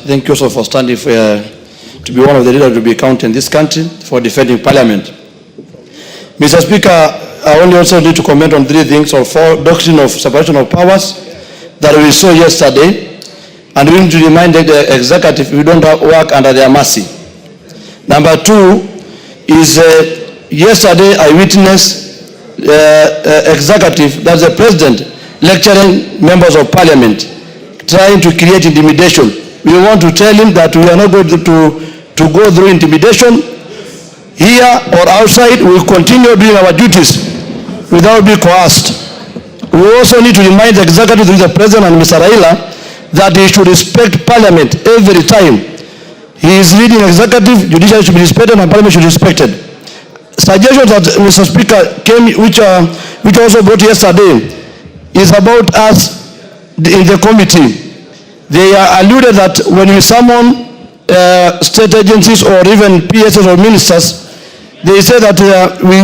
Thank you also for standing for, to be one of the leaders to be counted in this country for defending Parliament. Mr. Speaker, I only also need to comment on three things, or four: doctrine of separation of powers that we saw yesterday, and we need to remind the executive we don't work under their mercy. Number two is yesterday I witnessed executive, that's the president, lecturing members of Parliament, trying to create intimidation. We want to tell him that we are not going to go through intimidation. Here or outside, we will continue doing our duties without being coerced. We also need to remind the executive, through the president and Mr. Raila, that he should respect Parliament every time. He is leading executive, judiciary should be respected, and Parliament should be respected. Suggestions that Mr. Speaker came, which also brought yesterday, is about us in the committee. They are alluded that when we summon state agencies or even PSs or ministers, they say that we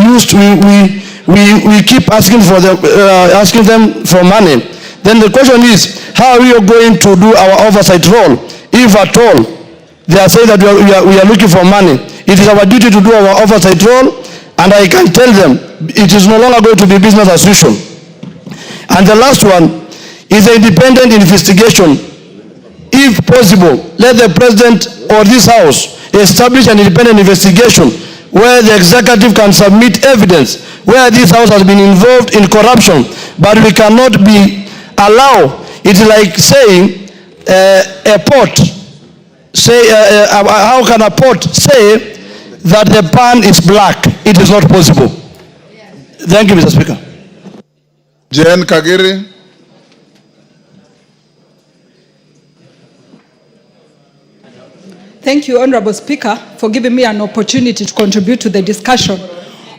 keep asking them for money. Then the question is, how are we going to do our oversight role, if at all? They are saying that we are looking for money. It is our duty to do our oversight role, and I can tell them it is no longer going to be business as usual. And the last one is an independent investigation. If possible, let the president or this House establish an independent investigation where the executive can submit evidence where this House has been involved in corruption, but we cannot allow. It's like saying a pot. How can a pot say that the pan is black? It is not possible. Thank you, Mr. Speaker. Jen Kagiri. Thank you, Honorable Speaker, for giving me an opportunity to contribute to the discussion.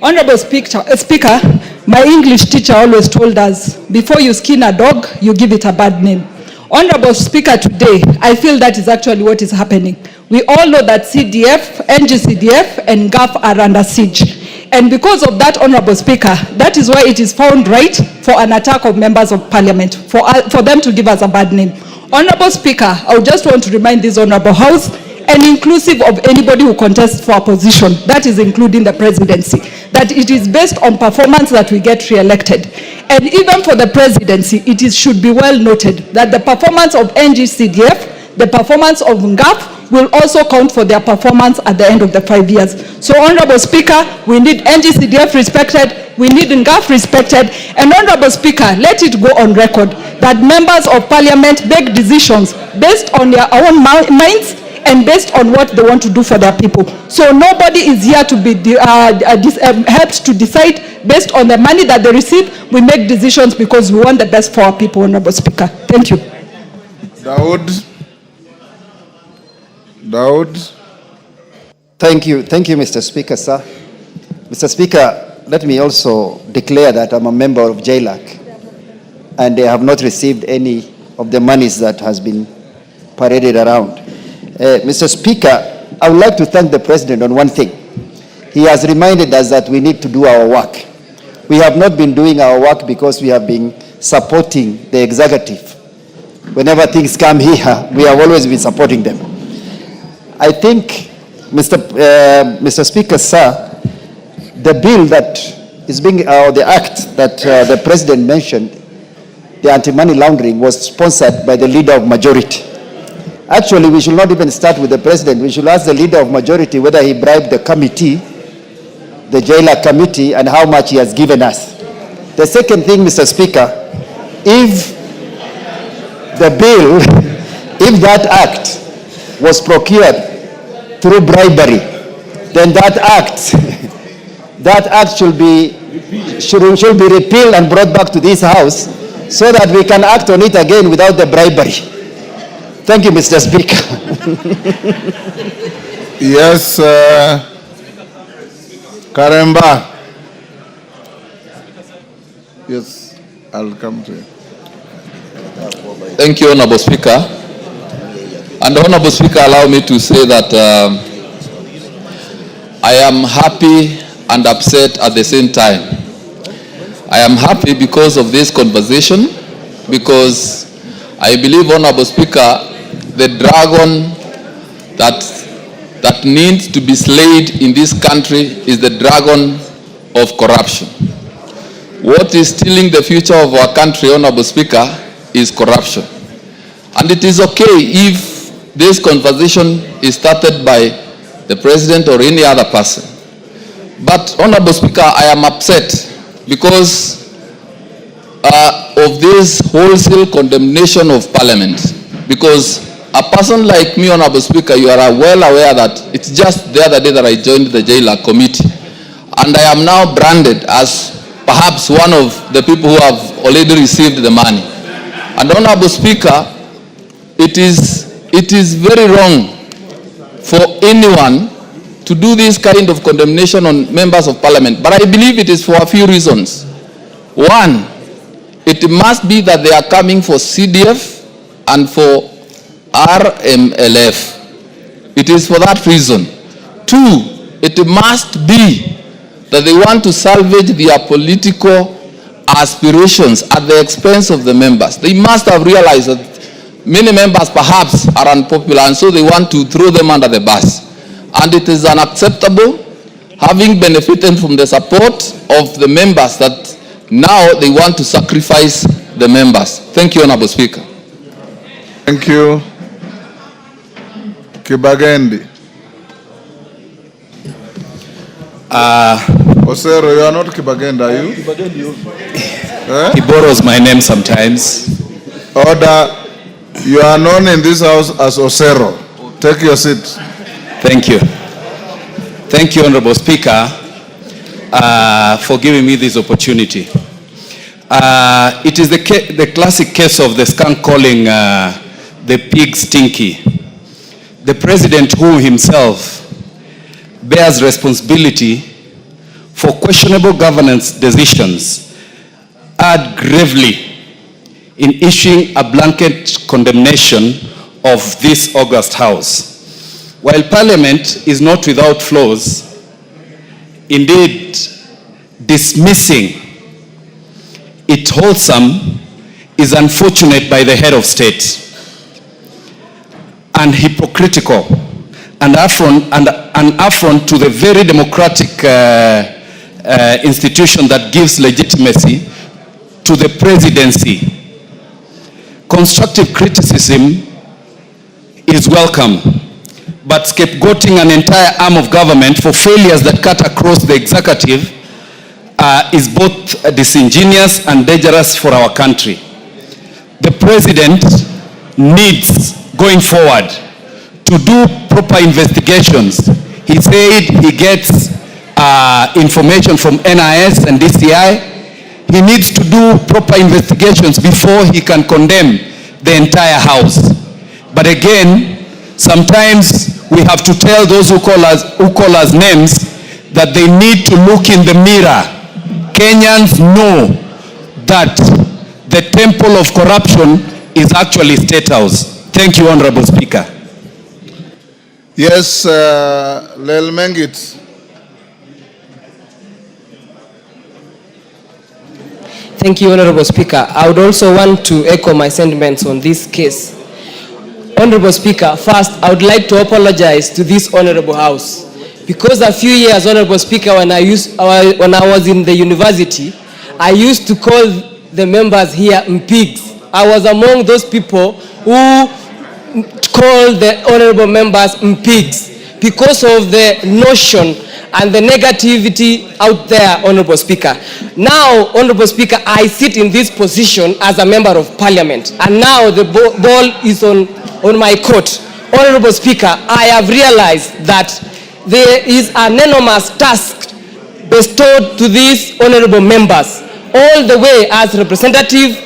Honorable Speaker, my English teacher always told us, before you skin a dog, you give it a bad name. Honorable Speaker, today, I feel that is actually what is happening. We all know that CDF, NGCDF, and GAF are under siege. And because of that, Honorable Speaker, that is why it is found right for an attack of members of Parliament, for them to give us a bad name. Honorable Speaker, I would just want to remind this Honorable House, and inclusive of anybody who contests for a position, that is including the presidency, that it is based on performance that we get re-elected. And even for the presidency, should be well noted that the performance of NGCDF, the performance of GAF, will also count for their performance at the end of the 5 years. So, Honorable Speaker, we need NGCDF respected, we need GAF respected, and Honorable Speaker, let it go on record that members of Parliament make decisions based on their own minds and based on what they want to do for their people. So nobody is here to be helped to decide based on the money that they receive. We make decisions because we want the best for our people, Honorable Speaker. Thank you. Daud. Thank you, Mr. Speaker, sir. Mr. Speaker, let me also declare that I'm a member of JLAC and they have not received any of the monies that has been paraded around. Mr. Speaker, I would like to thank the President on one thing. He has reminded us that we need to do our work. We have not been doing our work because we have been supporting the executive. Whenever things come here, we have always been supporting them. I think, Mr. Speaker, sir, the bill that is being, the act that the President mentioned, the anti-money laundering, was sponsored by the Leader of Majority. Actually, we should not even start with the President. We should ask the Leader of Majority whether he bribed the committee, the JLAC committee, and how much he has given us. The second thing, Mr. Speaker, if the bill, if that act was procured through bribery, then that act should be repealed and brought back to this House so that we can act on it again without the bribery. Thank you, Mr. Speaker. Yes, Karemba. Yes, I'll come to you. Thank you, Honorable Speaker. And Honorable Speaker, allow me to say that I am happy and upset at the same time. I am happy because of this conversation, because I believe, Honorable Speaker, the dragon that needs to be slayed in this country is the dragon of corruption. What is stealing the future of our country, Honorable Speaker, is corruption. And it is okay if this conversation is started by the President or any other person. But, Honorable Speaker, I am upset because of this wholesale condemnation of Parliament. Because a person like me, Honorable Speaker, you are well aware that it's just the other day that I joined the JLAC committee. And I am now branded as perhaps one of the people who have already received the money. And, Honorable Speaker, it is very wrong for anyone to do this kind of condemnation on members of Parliament. But I believe it is for a few reasons. One, it must be that they are coming for CDF and for RMLF. It is for that reason. Two, it must be that they want to salvage their political aspirations at the expense of the members. They must have realized that many members perhaps are unpopular, and so they want to throw them under the bus. And it is unacceptable, having benefited from the support of the members, that now they want to sacrifice the members. Thank you, Honorable Speaker. Thank you. Kibagendi. Osero, you are not Kibagendi, are you? He borrows my name sometimes. Order. You are known in this house as Osero. Take your seat. Thank you. Thank you, Honorable Speaker, for giving me this opportunity. It is the classic case of the skunk calling the pig stinky. The President, who himself bears responsibility for questionable governance decisions, add gravely in issuing a blanket condemnation of this august House. While Parliament is not without flaws, indeed dismissing it wholesome is unfortunate by the head of state and hypocritical and an affront to the very democratic institution that gives legitimacy to the presidency. Constructive criticism is welcome, but scapegoating an entire arm of government for failures that cut across the executive is both disingenuous and dangerous for our country. The president needs, going forward, to do proper investigations. He said he gets information from NIS and DCI. He needs to do proper investigations before he can condemn the entire House. But again, sometimes we have to tell those who call us names that they need to look in the mirror. Kenyans know that the temple of corruption is actually State House. Thank you, Honorable Speaker. Yes, Lel Mengit. Thank you, Honorable Speaker. I would also want to echo my sentiments on this case. Honorable Speaker, first, I would like to apologize to this Honorable House. Because a few years, Honorable Speaker, when I was in the university, I used to call the members here pigs. I was among those people who called the honorable members pigs because of the notion and the negativity out there, Honorable Speaker. Now, Honorable Speaker, I sit in this position as a member of Parliament, and now the ball is on my court. Honorable Speaker, I have realized that there is an enormous task bestowed to these honorable members, all the way as representatives,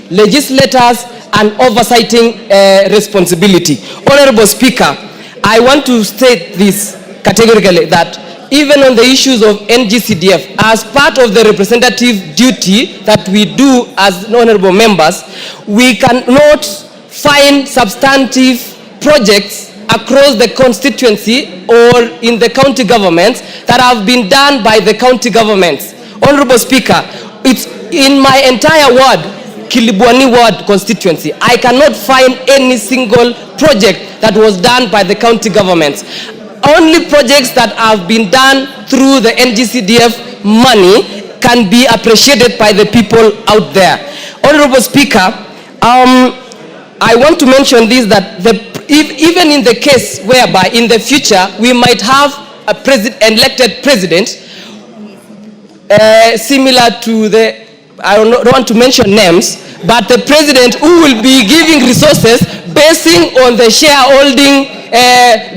legislators, and oversighting responsibility. Honorable Speaker, I want to state this categorically, that even on the issues of NGCDF, as part of the representative duty that we do as honorable members, we cannot find substantive projects across the constituency or in the county governments that have been done by the county governments. Honorable Speaker, it's in my entire ward, Kilibwani ward constituency, I cannot find any single project that was done by the county governments. Only projects that have been done through the NGCDF money can be appreciated by the people out there. Honorable Speaker, I want to mention this, that even in the case whereby in the future we might have a elected president similar to the, I don't want to mention names, but the president who will be giving resources basing on the shareholding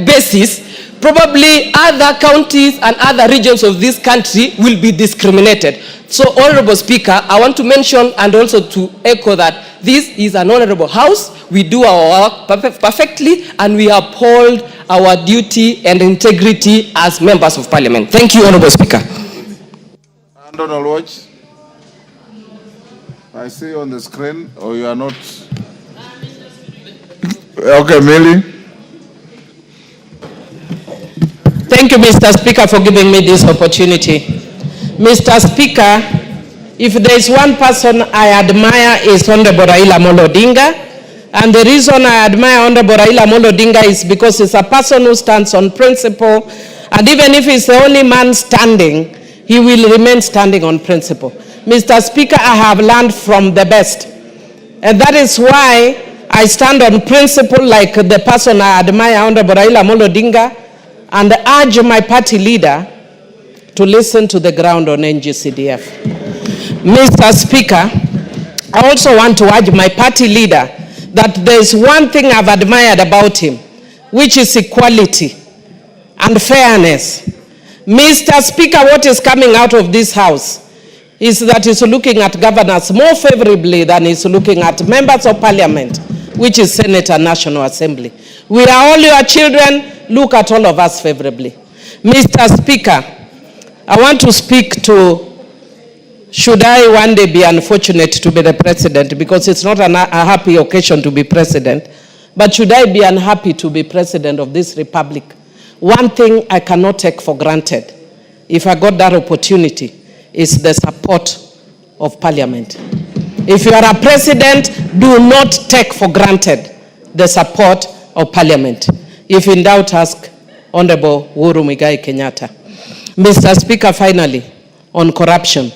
basis, probably other counties and other regions of this country will be discriminated. So, Honorable Speaker, I want to mention and also to echo that this is an honorable house. We do our work perfectly and we uphold our duty and integrity as members of Parliament. Thank you, Honorable Speaker. Donald Watch, I see you on the screen, or you are not? Okay, Millie. Thank you, Mr. Speaker, for giving me this opportunity. Mr. Speaker, if there is one person I admire is Honorable Raila Odinga, and the reason I admire Honorable Raila Odinga is because he's a person who stands on principle, and even if he's the only man standing, he will remain standing on principle. Mr. Speaker, I have learned from the best, and that is why I stand on principle like the person I admire, Honorable Raila Odinga, and urge my party leader to listen to the ground on NGCDF. Mr. Speaker, I also want to urge my party leader that there is one thing I've admired about him, which is equality and fairness. Mr. Speaker, what is coming out of this house is that he's looking at governors more favorably than he's looking at members of Parliament, which is Senate and National Assembly. We are all your children. Look at all of us favorably. Mr. Speaker, I want to speak to should I one day be unfortunate to be the president, because it's not a happy occasion to be president, but should I be unhappy to be president of this republic, one thing I cannot take for granted, if I got that opportunity, is the support of parliament. If you are a president, do not take for granted the support of parliament. If in doubt, ask Honorable Uhuru Muigai Kenyatta. Mr. Speaker, finally, on corruption,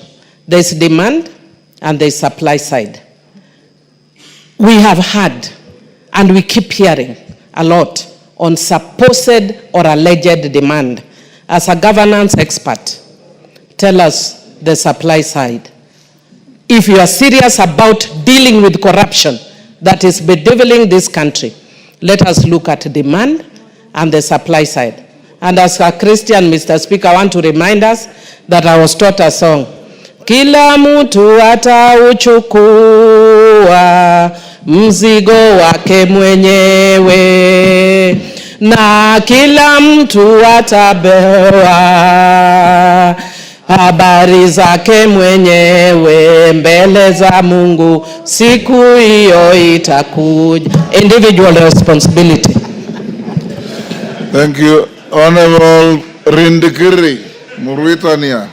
there is demand and there is supply side. We have had and we keep hearing a lot on supposed or alleged demand. As a governance expert, tell us the supply side. If you are serious about dealing with corruption that is bedeviling this country, let us look at demand and the supply side. And as a Christian, Mr. Speaker, I want to remind us that I was taught a song. Kila mtu atauchukua mzigo wake mwenyewe, na kila mtu atabewa habari zake mwenyewe mbele za Mungu, siku hiyo itakuja. Individual responsibility. Thank you. Honorable Rindikiri Murwitania.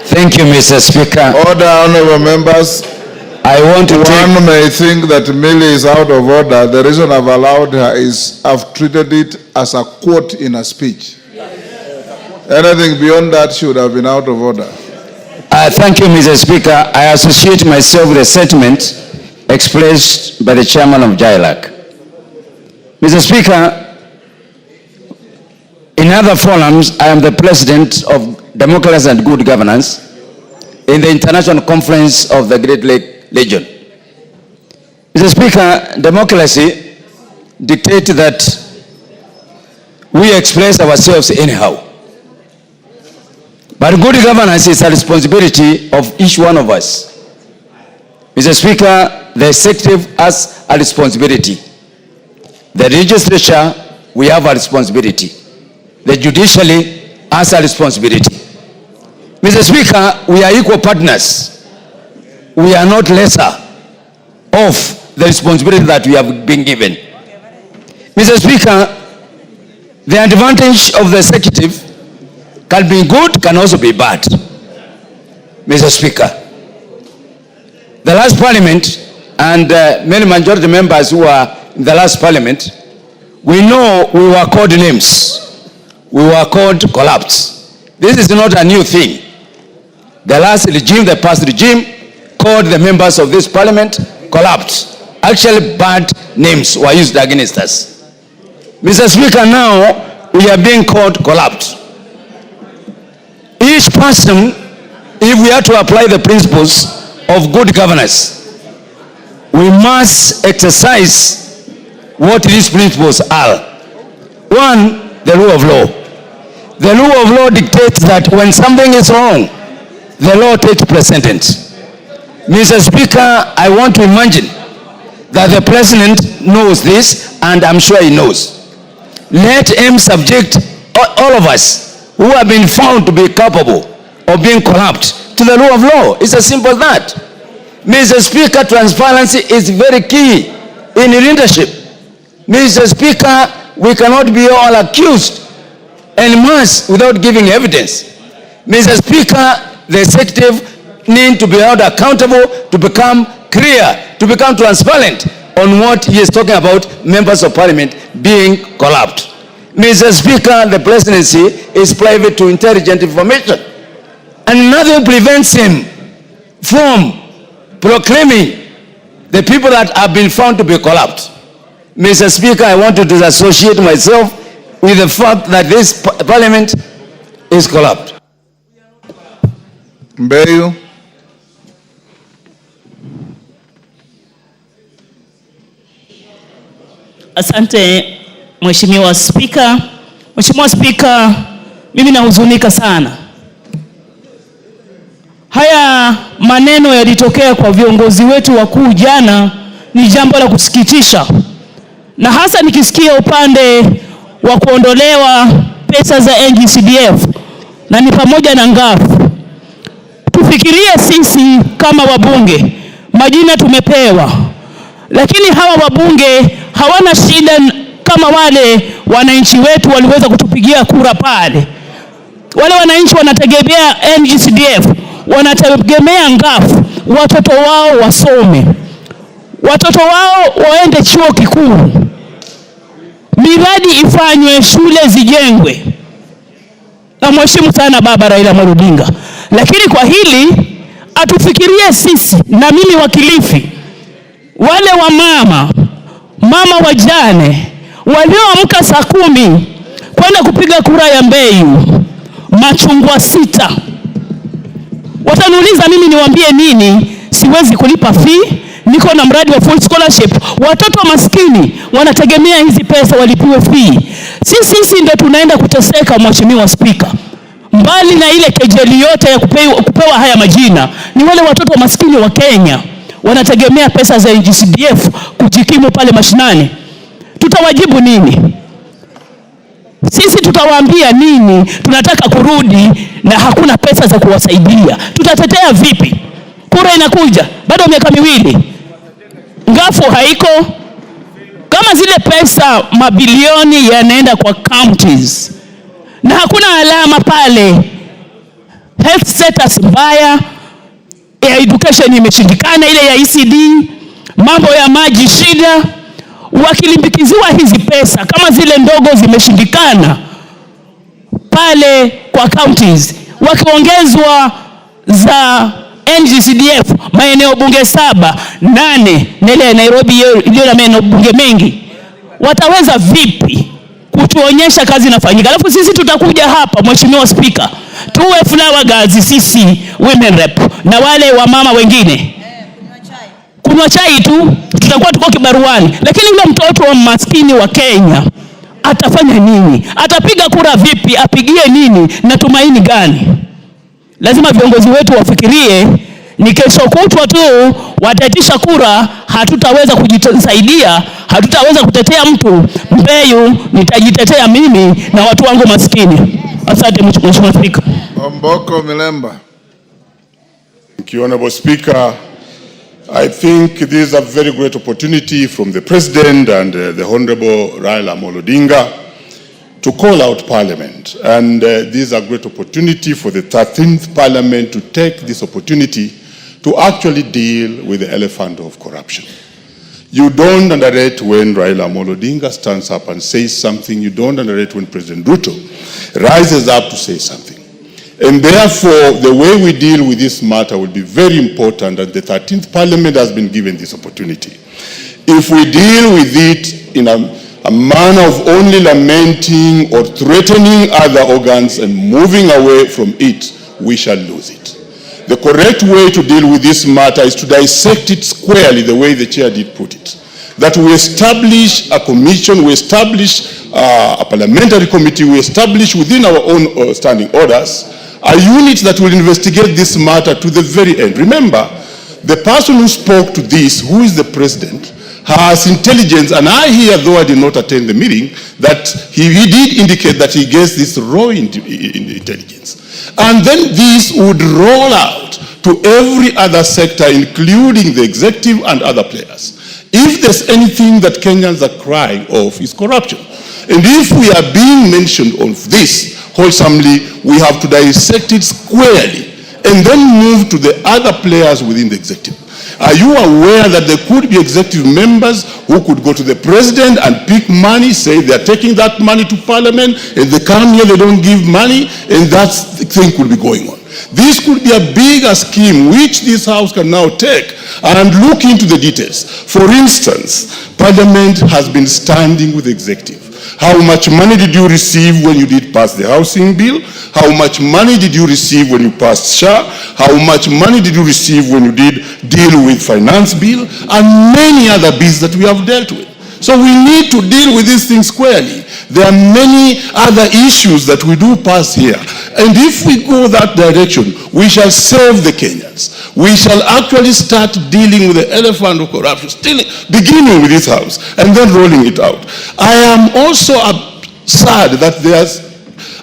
Thank you, Mr. Speaker. Order, honorable members. I want to One may think that Millie is out of order. The reason I've allowed her is I've treated it as a quote in a speech. Anything beyond that should have been out of order. Thank you, Mr. Speaker. I associate myself with the sentiment expressed by the chairman of JAAABU. Mr. Speaker, in other forums, I am the president of Democracy and Good Governance in the International Conference of the Great Lake Region. Mr. Speaker, democracy dictates that we express ourselves anyhow. But good governance is a responsibility of each one of us. Mr. Speaker, the executive has a responsibility. The legislature, we have a responsibility. The judiciary has a responsibility. Mr. Speaker, we are equal partners. We are not lesser of the responsibility that we have been given. Mr. Speaker, the advantage of the executive can be good, can also be bad. Mr. Speaker, the last parliament and many majority members who are in the last parliament, we know we were called names. We were called collapse. This is not a new thing. The last regime, the past regime, called the members of this parliament collapse. Actually, bad names were used against us. Mr. Speaker, now we are being called collapse. Each person, if we are to apply the principles of good governance, we must exercise what these principles are. One, the rule of law. The rule of law dictates that when something is wrong, the law takes precedence. Mr. Speaker, I want to imagine that the president knows this, and I'm sure he knows. Let him subject all of us who have been found to be culpable of being corrupt to the rule of law. It's as simple as that. Mr. Speaker, transparency is very key in leadership. Mr. Speaker, we cannot be all accused en masse without giving evidence. Mr. Speaker, the executive need to be held accountable, to become clear, to become transparent on what he is talking about, members of parliament being corrupt. Mr. Speaker, the presidency is private to intelligent information, and nothing prevents him from proclaiming the people that have been found to be corrupt. Mr. Speaker, I want to disassociate myself with the fact that this parliament is corrupt. Mbeyu. Asante Mheshimiwa Spika. Mheshimiwa Spika, mimi nahuzunika sana. Haya maneno yalitokea kwa viongozi wetu wakuu jana, ni jambo la kusikitisha. Na hasa nikisikia upande wa kuondolewa pesa za NGCDF na ni pamoja na ngafu. tufikirie sisi kama wabunge, majina tumepewa, lakini hawa wabunge hawana shida kama wale wananchi wetu waliweza kutupigia kura pale. Wale wananchi wanategemea NGCDF, wanategemea ngafu, watoto wao wasome, watoto wao waende chuo kikuu, miradi ifanywe, shule zijengwe. Na mheshimu sana baba Raila Odinga, lakini kwa hili atufikirie sisi, na mimi wakilifi, wale wa mama wajane walioamka saa 10 kwenda kupiga kura ya Mbeyu, machungwa 6. Wataniuliza mimi niwaambie nini? Siwezi kulipa fee, niko na mradi wa full scholarship. Watoto maskini wanategemea hizi pesa walipiwe fee. Sisi ndio tunaenda kuteseka, Mheshimiwa Spika. Mbali na ile kejeli yote ya kupewa haya majina, ni wale watoto maskini wa Kenya wanategemea pesa za NGCDF kujikimu pale mashinani. Tutawajibu nini? Sisi tutawaambia nini? Tunataka kurudi na hakuna pesa za kuwasaidia. Tutatetea vipi? Kura inakuja, bado miaka 2. Ngafu haiko. Kama zile pesa mabilioni yanaenda kwa counties na hakuna alama pale, health status mbaya, ya education imeshindikana, ile ya ECD, mambo ya maji shida, wakilimbikiziwa hizi pesa kama zile ndogo zimeshindikana pale kwa counties, wakiongezwa za NGCDF maeneo bunge 7, 8, nele Nairobi ndio na maeneo bunge mengi, wataweza vipi kutuonyesha kazi inafanyika? Alafu sisi tutakuja hapa, Mheshimiwa Spika, tuwe flower girls sisi women rep na wale wa mama wengine kunywa chai tu, tutakuwa tuko kibaruani. Lakini yule mtoto wa maskini wa Kenya atafanya nini? Atapiga kura vipi? Apigie nini? Na tumaini gani? Lazima viongozi wetu wafikirie, ni kesho kutwa tu wataitisha kura, hatutaweza kujisaidia, hatutaweza kutetea mtu. Mbeyu nitajitetea mimi na watu wangu maskini. Asante Mheshimiwa Spika. Omboko Milemba. Thank you, Honorable Speaker. I think this is a very great opportunity from the President and the Honorable Raila Odinga to call out Parliament. And this is a great opportunity for the 13th Parliament to take this opportunity to actually deal with the elephant of corruption. You don't underrate when Raila Odinga stands up and says something. You don't underrate when President Ruto rises up to say something. And therefore, the way we deal with this matter will be very important, and the 13th Parliament has been given this opportunity. If we deal with it in a manner of only lamenting or threatening other organs and moving away from it, we shall lose it. The correct way to deal with this matter is to dissect it squarely, the way the chair did put it. That we establish a commission, we establish a parliamentary committee, we establish within our own standing orders a unit that will investigate this matter to the very end. Remember, the person who spoke to this, who is the President, has intelligence, and I hear, though I did not attend the meeting, that he did indicate that he gets this raw intelligence. And then this would roll out to every other sector, including the executive and other players. If there's anything that Kenyans are crying of, is corruption. And if we are being mentioned of this wholesomely, we have to dissect it squarely and then move to the other players within the executive. Are you aware that there could be executive members who could go to the president and pick money, say they're taking that money to parliament, and they come here, they don't give money, and that thing could be going on. This could be a bigger scheme which this House can now take and look into the details. For instance, Parliament has been standing with the executive. How much money did you receive when you did pass the housing bill? How much money did you receive when you passed SHA? How much money did you receive when you did deal with finance bill? And many other bills that we have dealt with. So we need to deal with these things squarely. There are many other issues that we do pass here. And if we go that direction, we shall save the Kenyans. We shall actually start dealing with the elephant of corruption, still beginning with this House and then rolling it out. I am also sad that there's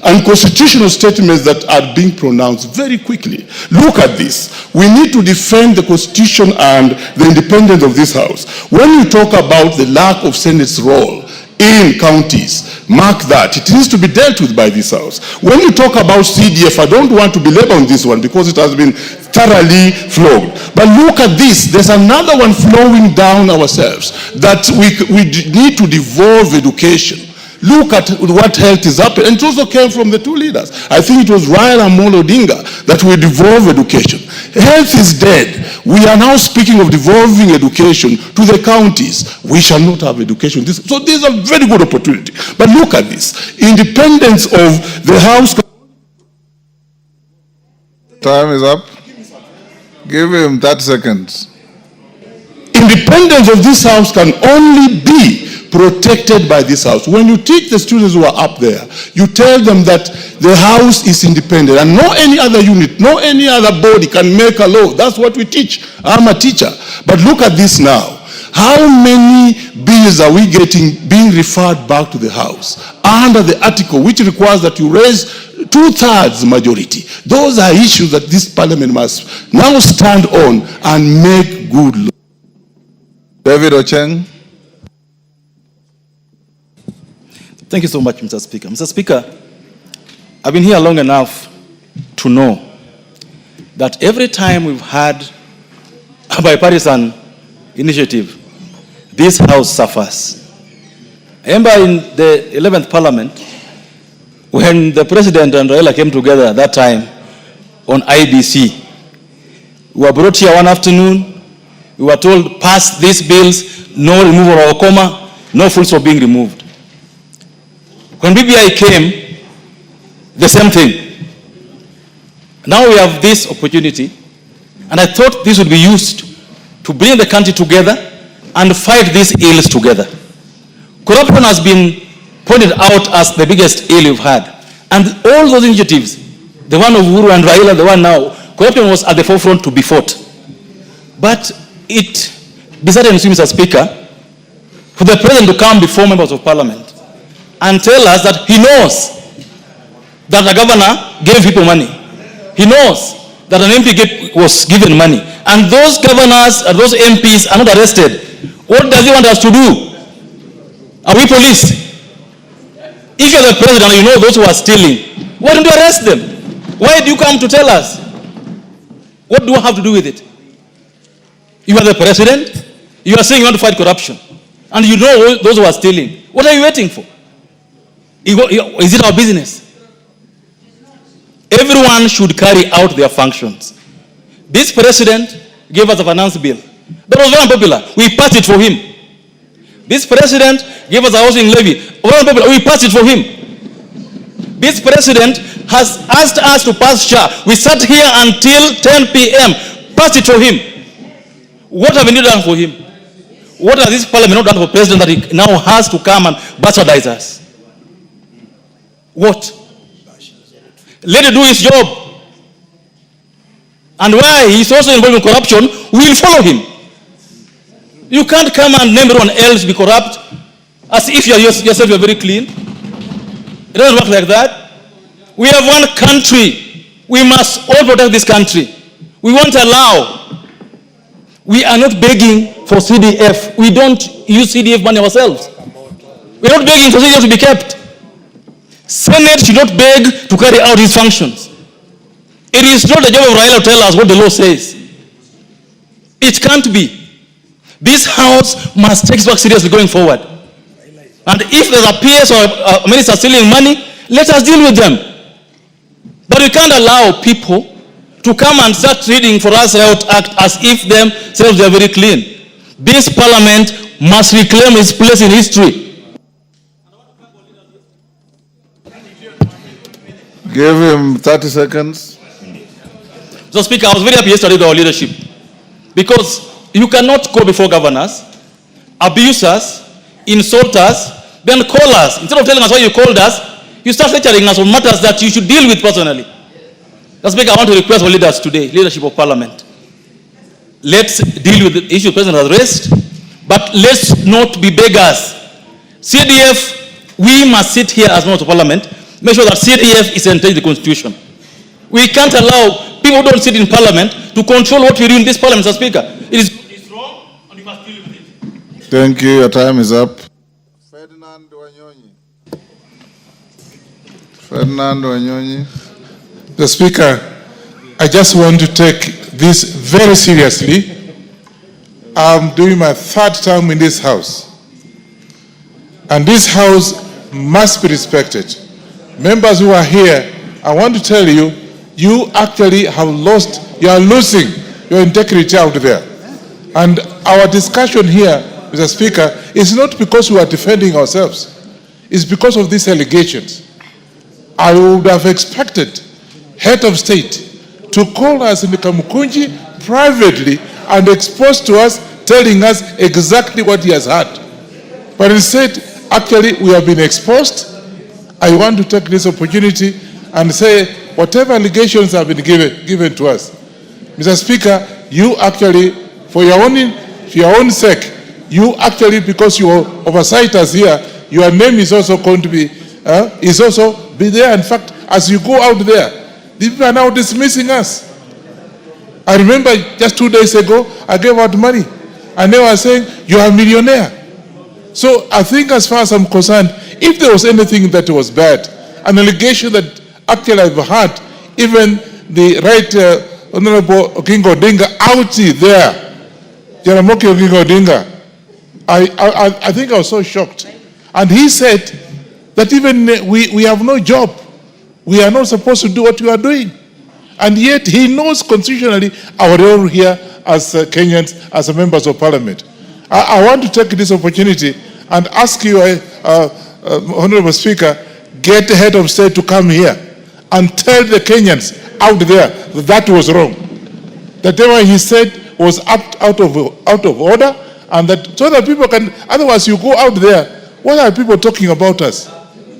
and constitutional statements that are being pronounced very quickly. Look at this. We need to defend the Constitution and the independence of this House. When you talk about the lack of Senate's role in counties, mark that. It needs to be dealt with by this House. When you talk about CDF, I don't want to belabor on this one because it has been thoroughly flogged. But look at this. There's another one flowing down ourselves, that we need to devolve education. Look at what health is happening. And it also came from the two leaders. I think it was Raila and Odinga that we devolve education. Health is dead. We are now speaking of devolving education to the counties. We shall not have education. So this is a very good opportunity. But look at this. Independence of the House. Time is up. Give him 30 seconds. Independence of this House can only be protected by this House. When you teach the students who are up there, you tell them that the House is independent and no any other unit, no any other body can make a law. That's what we teach. I'm a teacher. But look at this now. How many bills are we getting being referred back to the House under the article which requires that you raise 2/3 majority? Those are issues that this parliament must now stand on and make good law. David Ocheng. Thank you so much, Mr. Speaker. Mr. Speaker, I've been here long enough to know that every time we've had a bipartisan initiative, this House suffers. I remember in the 11th Parliament, when the President and Raila came together at that time on IBC, we were brought here one afternoon, we were told, pass these bills, no removal of a comma, no full stop being removed. When BBI came, the same thing. Now we have this opportunity, and I thought this would be used to bring the country together and fight these ills together. Corruption has been pointed out as the biggest ill we've had. And all those initiatives, the one of Uhuru and Raila, the one now, corruption was at the forefront to be fought. But it decided, Mr. Speaker, for the President to come before members of Parliament and tell us that he knows that the governor gave people money. He knows that an MP was given money. And those governors and those MPs are not arrested. What does he want us to do? Are we police? If you're the president and you know those who are stealing, why don't you arrest them? Why do you come to tell us? What do I have to do with it? You are the president. You are saying you want to fight corruption. And you know those who are stealing. What are you waiting for? Is it our business? Everyone should carry out their functions. This president gave us a finance bill. That was very unpopular. We passed it for him. This president gave us a housing levy. Very unpopular. We passed it for him. This president has asked us to pass SHA. We sat here until 10 p.m. Passed it for him. What have we done for him? What has this parliament not done for president that he now has to come and bastardize us? What? Let him do his job. And why he's also involved in corruption, we'll follow him. You can't come and name everyone else be corrupt as if yourself you're very clean. It doesn't work like that. We have one country. We must all protect this country. We won't allow. We are not begging for CDF. We don't use CDF money ourselves. We're not begging for CDF to be kept. Senate should not beg to carry out his functions. It is not the job of Raila to tell us what the law says. It can't be. This House must take back seriously going forward. And if there's a PS or a minister stealing money, let us deal with them. But we can't allow people to come and start reading for us Health Act as if themselves they are very clean. This parliament must reclaim its place in history. Give him 30 seconds. So, Speaker, I was very happy yesterday with our leadership. Because you cannot go before governors, abuse us, insult us, then call us. Instead of telling us why you called us, you start lecturing us on matters that you should deal with personally. So, Speaker, I want to request our leaders today, leadership of Parliament. Let's deal with the issue the President has raised, but let's not be beggars. CDF, we must sit here as members of Parliament. make sure that CDF is entered in the constitution. We can't allow people who don't sit in parliament to control what we do in this parliament, Mr. Speaker. It's wrong, and we must deal with it. Thank you. Your time is up. Ferdinand Wanyonyi. The Speaker, I just want to take this very seriously. I'm doing my 3rd term in this House. And this House must be respected. Members who are here, I want to tell you, you actually have lost, you are losing your integrity out there. And our discussion here, Mr. Speaker, is not because we are defending ourselves. It's because of these allegations. I would have expected head of state to call us in the Kamukunji privately and expose to us, telling us exactly what he has heard. But instead, actually, we have been exposed. I want to take this opportunity and say whatever allegations have been given to us. Mr. Speaker, you actually, for your own sake, you actually, because you oversight us here, your name is also going to be, be there. In fact, as you go out there, people are now dismissing us. I remember just 2 days ago, I gave out money, and they were saying, you are a millionaire. So I think as far as I'm concerned, if there was anything that was bad, an allegation that actually I've heard, even the right Honorable Oginga Odinga out there, Jaramogi Oginga Odinga, I think I was so shocked. And he said that even we have no job. We are not supposed to do what we are doing. And yet he knows constitutionally our role here as Kenyans, as members of parliament. I want to take this opportunity and ask you, Honorable Speaker, get the head of state to come here and tell the Kenyans out there that that was wrong. That whatever he said was out of order, and that so that people can, otherwise you go out there, what are people talking about us?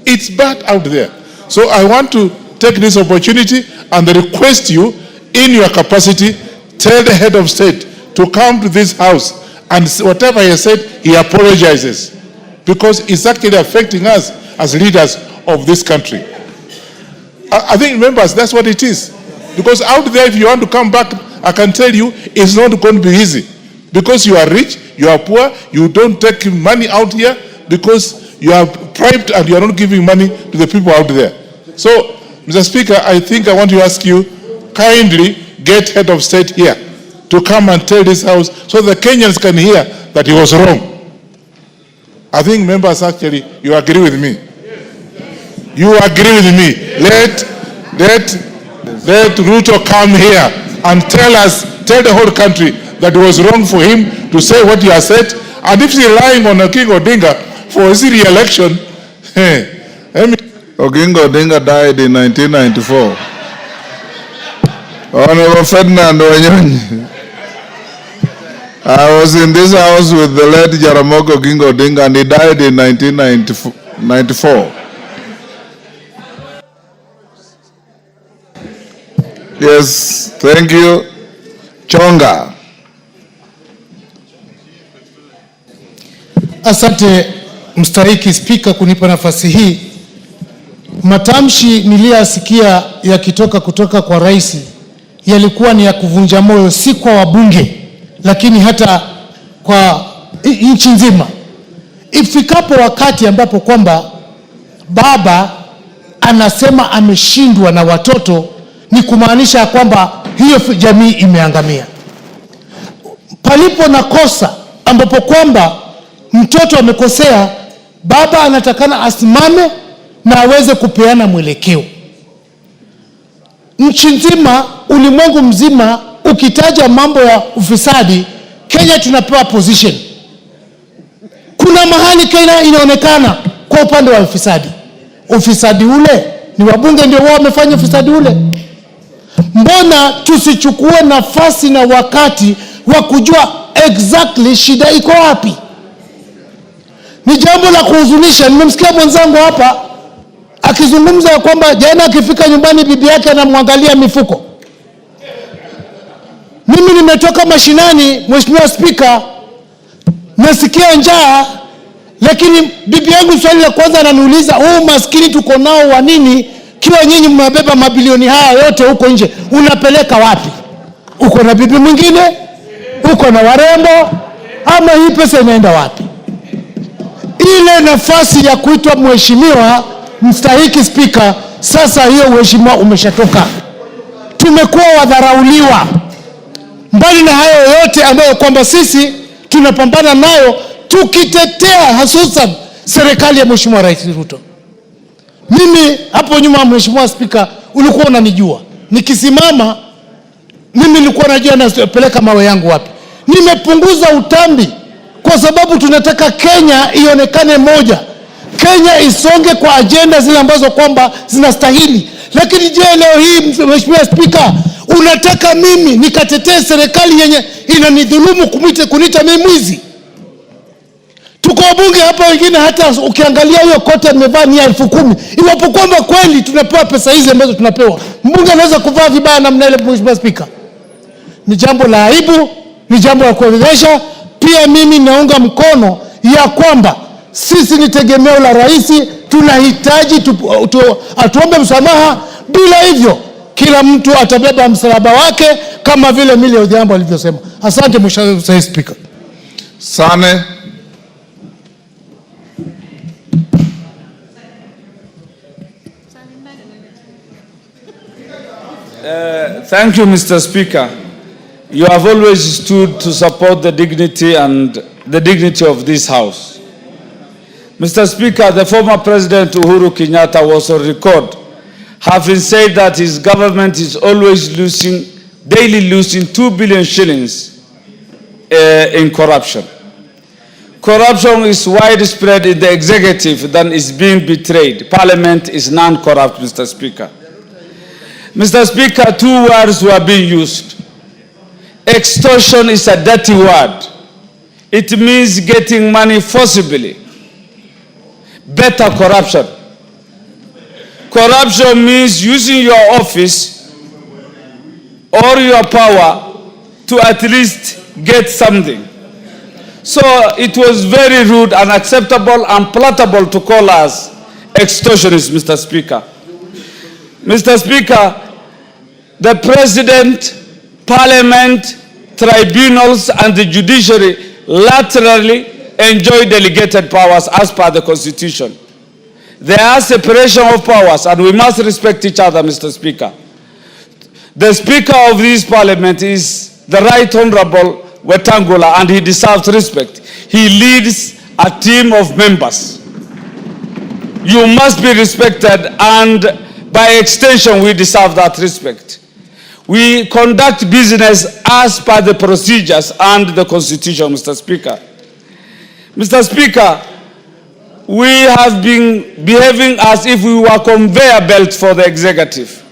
It's bad out there. So I want to take this opportunity and request you, in your capacity, tell the head of state to come to this house and whatever he said, he apologizes, because it's actually affecting us as leaders of this country. I think, members, that's what it is. Because out there, if you want to come back, I can tell you, it's not going to be easy. Because you are rich, you are poor, you don't take money out here because you are bribed and you are not giving money to the people out there. So, Mr. Speaker, I think I want to ask you, kindly get head of state here to come and tell this house so the Kenyans can hear that he was wrong. I think, members, actually, you agree with me. You agree with me. Let Ruto come here and tell the whole country that it was wrong for him to say what he has said. And if he's relying on Oginga Odinga for his re-election, Oginga Odinga died in 1994. Honorable Ferdinand Wanyonyi. I was in this house with the late Jaramogi Oginga Odinga, and he died in 1994. Yes, thank you. Chonga. Asante mstahiki Spika kunipa nafasi hii. Matamshi niliyasikia yakitoka kutoka kwa rais yalikuwa ni ya kuvunja moyo, si kwa wabunge lakini hata kwa nchi nzima. Ifikapo wakati ambapo kwamba baba anasema ameshindwa na watoto, ni kumaanisha kwamba hiyo jamii imeangamia. Palipo na kosa ambapo kwamba mtoto amekosea, baba anatakana asimame na aweze kupeana mwelekeo. Nchi nzima, ulimwengu mzima, ukitaja mambo ya ufisadi, Kenya tunapewa position. Kuna mahali Kenya inaonekana kwa upande wa ufisadi. Ufisadi ule ni wabunge ndio wao wamefanya ufisadi ule. Mbona tusichukue nafasi na wakati wa kujua exactly shida iko wapi? Ni jambo la kuhuzunisha. Nimemsikia mwenzangu hapa akizungumza kwamba jana akifika nyumbani bibi yake anamwangalia mifuko. Mimi nimetoka mashinani, Mheshimiwa Spika, nasikia njaa, Lakini bibi yangu swali la kwanza ananiuliza, huu maskini tuko nao wa nini? Kiwa nyinyi mmebeba mabilioni haya yote huko nje, unapeleka wapi? Uko na bibi mwingine? Uko na warembo? Ama hii pesa inaenda wapi? Ile nafasi ya kuitwa mheshimiwa mstahiki Spika, sasa hiyo mheshimiwa umeshatoka. Tumekuwa wadharauliwa. Mbali na hayo yote ambayo kwamba sisi tunapambana nayo, tukitetea hususan serikali ya Mheshimiwa Rais Ruto. Mimi hapo nyuma, Mheshimiwa Spika, ulikuwa unanijua. Nikisimama mimi nilikuwa najua napeleka mawe yangu wapi. Nimepunguza utambi kwa sababu tunataka Kenya ionekane moja. Kenya isonge kwa agenda zile ambazo kwamba zinastahili. Lakini je, leo hii Mheshimiwa Spika, unataka mimi nikatetee serikali yenye inanidhulumu kuniita mimi mwizi? Tuko wabunge hapa wengine, hata ukiangalia hiyo koti amevaa ni 10,000. Iwapo kwamba kweli tunapewa pesa hizi ambazo tunapewa, mbunge anaweza kuvaa vibaya namna ile? Mheshimiwa Spika, ni jambo la aibu, ni jambo la kuelezesha. Pia mimi naunga mkono ya kwamba sisi ni tegemeo la rais, tunahitaji atuombe msamaha. Bila hivyo kila mtu atabeba msalaba wake, kama vile Millie Odhiambo alivyosema. Asante Mheshimiwa Spika. Sane. Thank you, Mr. Speaker. You have always stood to support the dignity of this House. Mr. Speaker, the former President Uhuru Kenyatta was on record having said that his government is always daily losing 2 billion shillings in corruption. Corruption is widespread in the executive than is being betrayed. Parliament is non-corrupt, Mr. Speaker. Mr. Speaker, 2 words were being used. Extortion is a dirty word. It means getting money forcibly. Better corruption. Corruption means using your office or your power to at least get something. So it was very rude, unacceptable, unpalatable to call us extortionists, Mr. Speaker. Mr. Speaker, the President, Parliament, tribunals, and the judiciary laterally enjoy delegated powers as per the Constitution. There are separation of powers, and we must respect each other, Mr. Speaker. The Speaker of this Parliament is the Right Honorable Wetangula, and he deserves respect. He leads a team of members. You must be respected, and by extension, we deserve that respect. We conduct business as per the procedures and the Constitution, Mr. Speaker. Mr. Speaker, we have been behaving as if we were conveyor belts for the executive.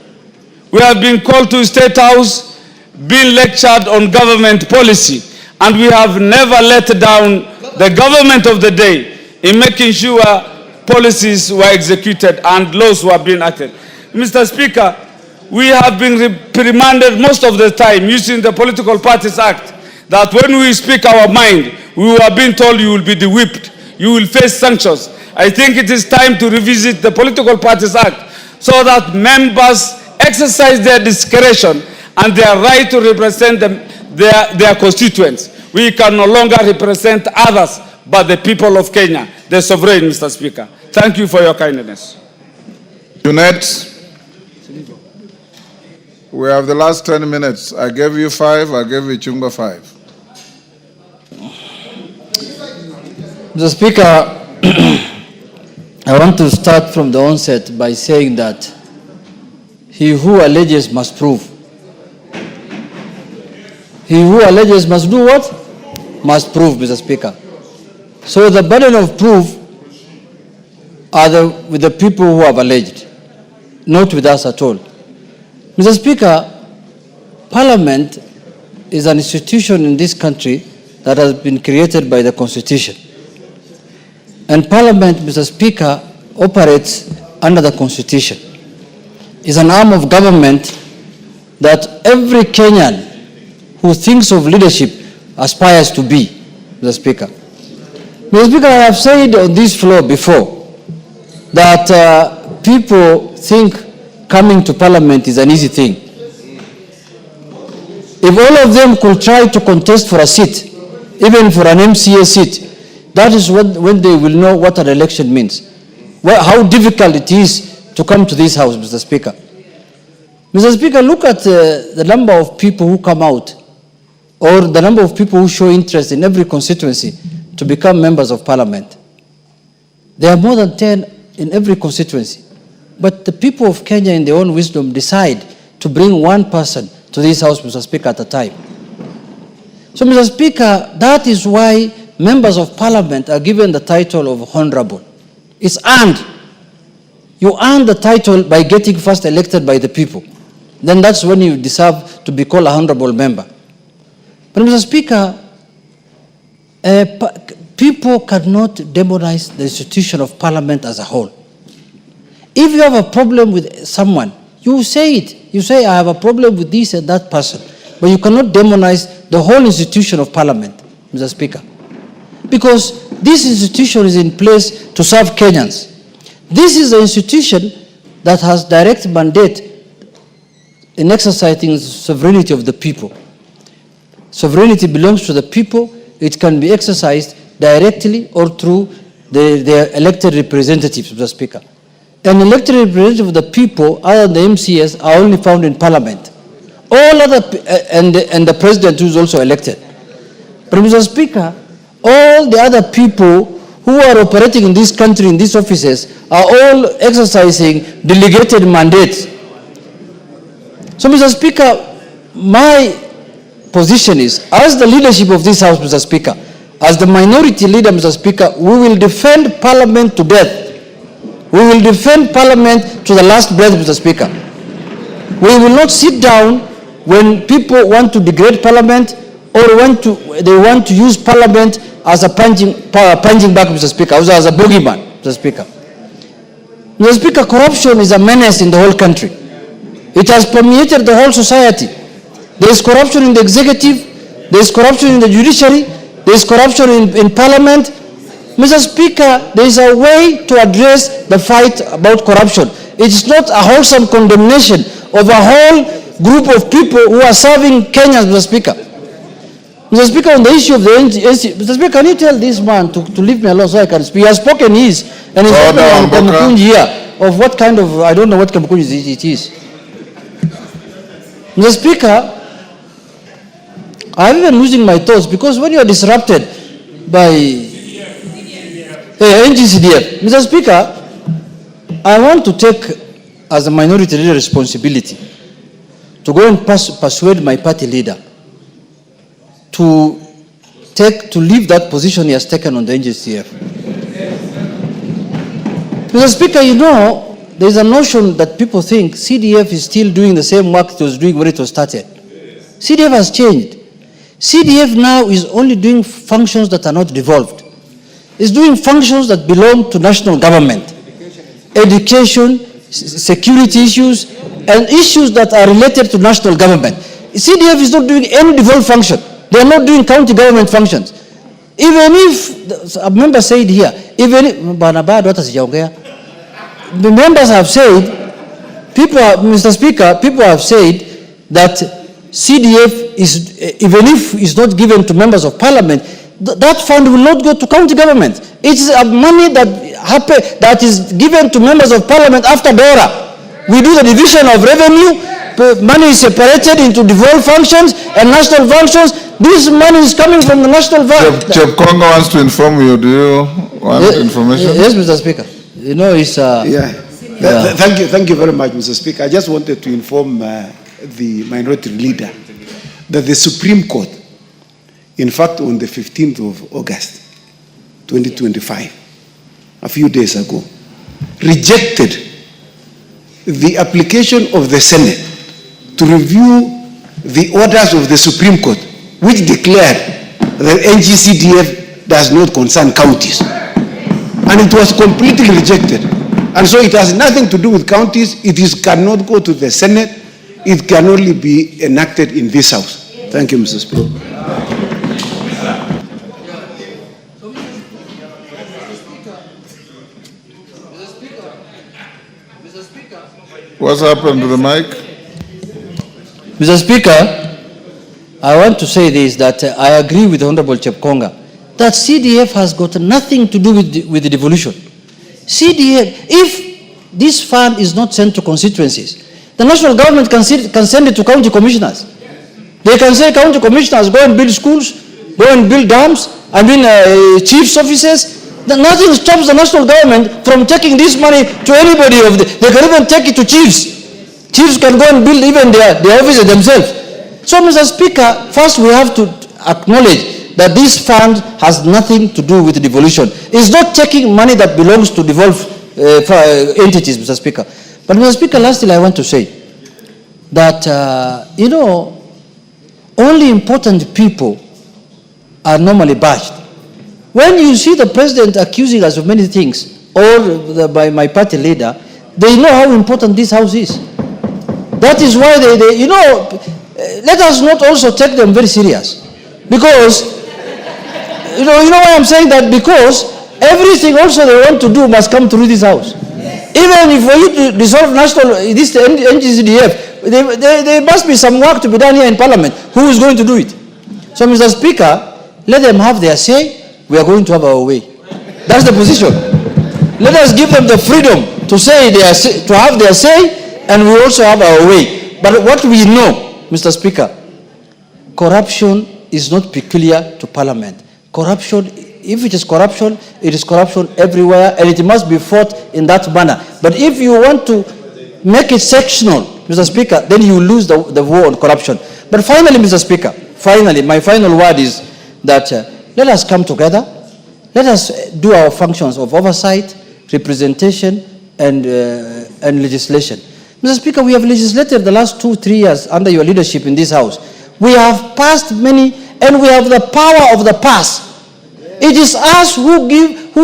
We have been called to State House, been lectured on government policy, and we have never let down the government of the day in making sure policies were executed and laws were being acted. Mr. Speaker, we have been reprimanded most of the time using the Political Parties Act, that when we speak our mind, we were being told you will be de-whipped, you will face sanctions. I think it is time to revisit the Political Parties Act so that members exercise their discretion and their right to represent their constituents. We can no longer represent others but the people of Kenya, the sovereign, Mr. Speaker. Thank you for your kindness. Unite. We have the last 10 minutes. I gave you 5, I gave you Chunga 5. Mr. Speaker, I want to start from the onset by saying that he who alleges must prove. He who alleges must do what? Must prove, Mr. Speaker. So the burden of proof are with the people who have alleged, not with us at all. Mr. Speaker, Parliament is an institution in this country that has been created by the Constitution. And Parliament, Mr. Speaker, operates under the Constitution. It's an arm of government that every Kenyan who thinks of leadership aspires to be, Mr. Speaker. Mr. Speaker, I have said on this floor before that people think coming to Parliament is an easy thing. If all of them could try to contest for a seat, even for an MCA seat, that is when they will know what an election means. How difficult it is to come to this house, Mr. Speaker. Mr. Speaker, look at the number of people who come out, or the number of people who show interest in every constituency to become members of Parliament. There are more than 10 in every constituency. But the people of Kenya, in their own wisdom, decide to bring one person to this house, Mr. Speaker, at a time. So, Mr. Speaker, that is why members of Parliament are given the title of honorable. It's earned. You earn the title by getting first elected by the people. Then that's when you deserve to be called a honorable member. But, Mr. Speaker, people cannot demonize the institution of Parliament as a whole. If you have a problem with someone, you say it. You say, I have a problem with this and that person. But you cannot demonize the whole institution of Parliament, Mr. Speaker. Because this institution is in place to serve Kenyans. This is the institution that has direct mandate in exercising sovereignty of the people. Sovereignty belongs to the people. It can be exercised directly or through their elected representatives, Mr. Speaker. An elected representative of the people, other than the MCS, are only found in Parliament. All other, and the president who is also elected. But, Mr. Speaker, all the other people who are operating in this country, in these offices, are all exercising delegated mandates. So, Mr. Speaker, my position is, as the leadership of this House, Mr. Speaker, as the minority leader, Mr. Speaker, we will defend Parliament to death. We will defend Parliament to the last breath, Mr. Speaker. We will not sit down when people want to degrade Parliament or they want to use Parliament as a punching bag, Mr. Speaker, as a boogeyman, Mr. Speaker. Mr. Speaker, corruption is a menace in the whole country. It has permeated the whole society. There is corruption in the executive, there is corruption in the judiciary, there is corruption in Parliament. Mr. Speaker, there is a way to address the fight about corruption. It is not a wholesome condemnation of a whole group of people who are serving Kenya, Mr. Speaker. Mr. Speaker, on the issue of the NGC, Mr. Speaker, can you tell this man to leave me alone so I can speak? He has spoken his, and he's spoken on Kamukunji here, of what kind of, I don't know what Kamukunji it is. Mr. Speaker, I'm even losing my thoughts because when you are disrupted by NGCDF, Mr. Speaker, I want to take as a minority leader responsibility to go and persuade my party leader to leave that position he has taken on the NGCF. Mr. Speaker, you know, there is a notion that people think CDF is still doing the same work it was doing when it was started. CDF has changed. CDF now is only doing functions that are not devolved. It's doing functions that belong to national government. Education, security issues, and issues that are related to national government. CDF is not doing any devolved function. They are not doing county government functions. Even if, a member said here, even if, the members have said, Mr. Speaker, people have said that CDF is, even if it's not given to members of Parliament, that fund will not go to county government. It's a money that is given to members of Parliament after DORA. We do the division of revenue, money is separated into devolved functions and national functions. This money is coming from the national fund. Chef Kongo wants to inform you. Do you want information? Yes, Mr. Speaker. You know, it's... Thank you very much, Mr. Speaker. I just wanted to inform the minority leader that the Supreme Court, in fact, on the 15th of August, 2025, a few days ago, rejected the application of the Senate to review the orders of the Supreme Court, which declared that NGCDF does not concern counties. And it was completely rejected. And so it has nothing to do with counties. It cannot go to the Senate. It can only be enacted in this House. Thank you, Mr. Speaker. What's happened to the mic? Mr. Speaker, I want to say this, that I agree with Honorable Chepkonga, that CDF has got nothing to do with the devolution. CDF, if this fund is not sent to constituencies, the national government can send it to county commissioners. They can say, county commissioners, go and build schools, go and build dams, chief's offices. Nothing stops the national government from taking this money to anybody they can even take it to chiefs. Chiefs can go and build even their offices themselves. So, Mr. Speaker, first we have to acknowledge that this fund has nothing to do with devolution. It's not taking money that belongs to devolved entities, Mr. Speaker. But, Mr. Speaker, lastly, I want to say that, only important people are normally bashed. When you see the president accusing us of many things, or by my party leader, they know how important this house is. That is why let us not also take them very serious. Because, you know why I'm saying that? Because everything also they want to do must come through this house. Even if for you to dissolve this NGCDF, there must be some work to be done here in Parliament. Who is going to do it? So, Mr. Speaker, let them have their say. We are going to have our way. That's the position. Let us give them the freedom to to have their say, and we also have our way. But what we know, Mr. Speaker, corruption is not peculiar to Parliament. Corruption, if it is corruption everywhere, and it must be fought in that manner. But if you want to make it sectional, Mr. Speaker, then you lose the war on corruption. But finally, Mr. Speaker, my final word is that let us come together. Let us do our functions of oversight, representation, and legislation. Mr. Speaker, we have legislated the last 2-3 years under your leadership in this House. We have passed many, and we have the power of the pass. It is us who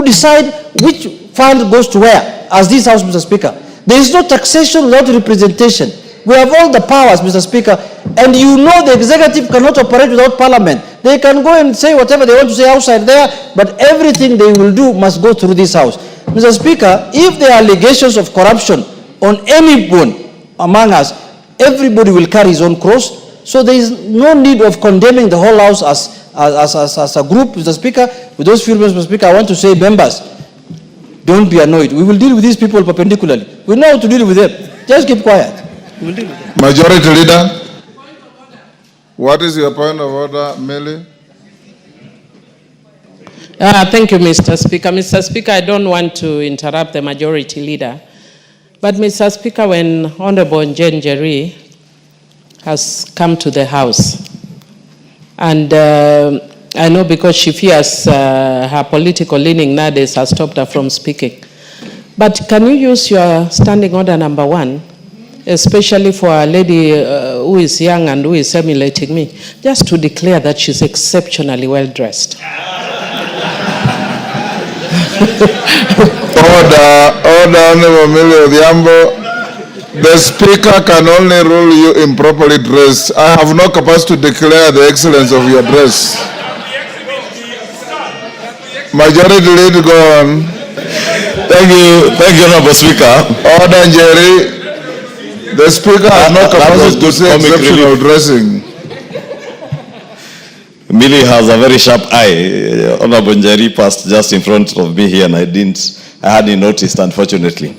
decide which fund goes to where, as this House, Mr. Speaker. There is no taxation without representation. We have all the powers, Mr. Speaker, and you know the executive cannot operate without Parliament. They can go and say whatever they want to say outside there, but everything they will do must go through this House. Mr. Speaker, if there are allegations of corruption on anyone among us, everybody will carry his own cross. So there is no need of condemning the whole House as a group, Mr. Speaker. With those few words, Mr. Speaker, I want to say, members, don't be annoyed. We will deal with these people perpendicularly. We know how to deal with them. Just keep quiet. We will deal with them. Majority Leader. What is your point of order, Millie? Thank you, Mr. Speaker. Mr. Speaker, I don't want to interrupt the Majority Leader. But, Mr. Speaker, when Honorable Njeri has come to the House, and I know because she fears her political leaning nowadays has stopped her from speaking. But can you use your standing order number 1, especially for a lady who is young and who is emulating me, just to declare that she's exceptionally well dressed? Order, Honorable Millie Odhiambo. The Speaker can only rule you improperly dressed. I have no capacity to declare the excellence of your dress. Majority Leader, go on. Thank you, Honorable Speaker. Order, Jerry. The Speaker has no capacity to say exceptional dressing. Millie has a very sharp eye. Honorable Njeri passed just in front of me here and I hadn't noticed, unfortunately.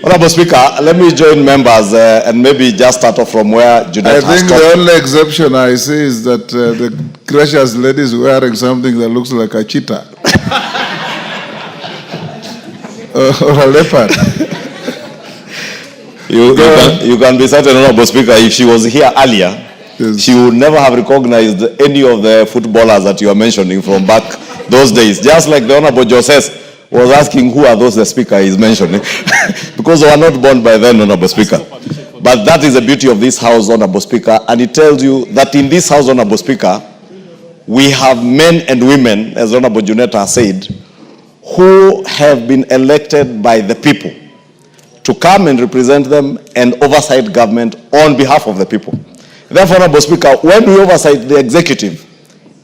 Honorable Speaker, let me join members and maybe just start off from where Junet has I think the only exception I see is that the gracious lady is wearing something that looks like a cheetah. Or a leopard. You can be certain, Honorable Speaker, if she was here earlier, yes, she would never have recognized any of the footballers that you are mentioning from back those days. Just like the Honorable Joseph was asking who are those the Speaker is mentioning. Because they were not born by then, Honorable Speaker. But that is the beauty of this House, Honorable Speaker. And it tells you that in this House, Honorable Speaker, we have men and women, as Honorable Juneta said, who have been elected by the people to come and represent them and oversight government on behalf of the people. Therefore, Honorable Speaker, when we oversight the executive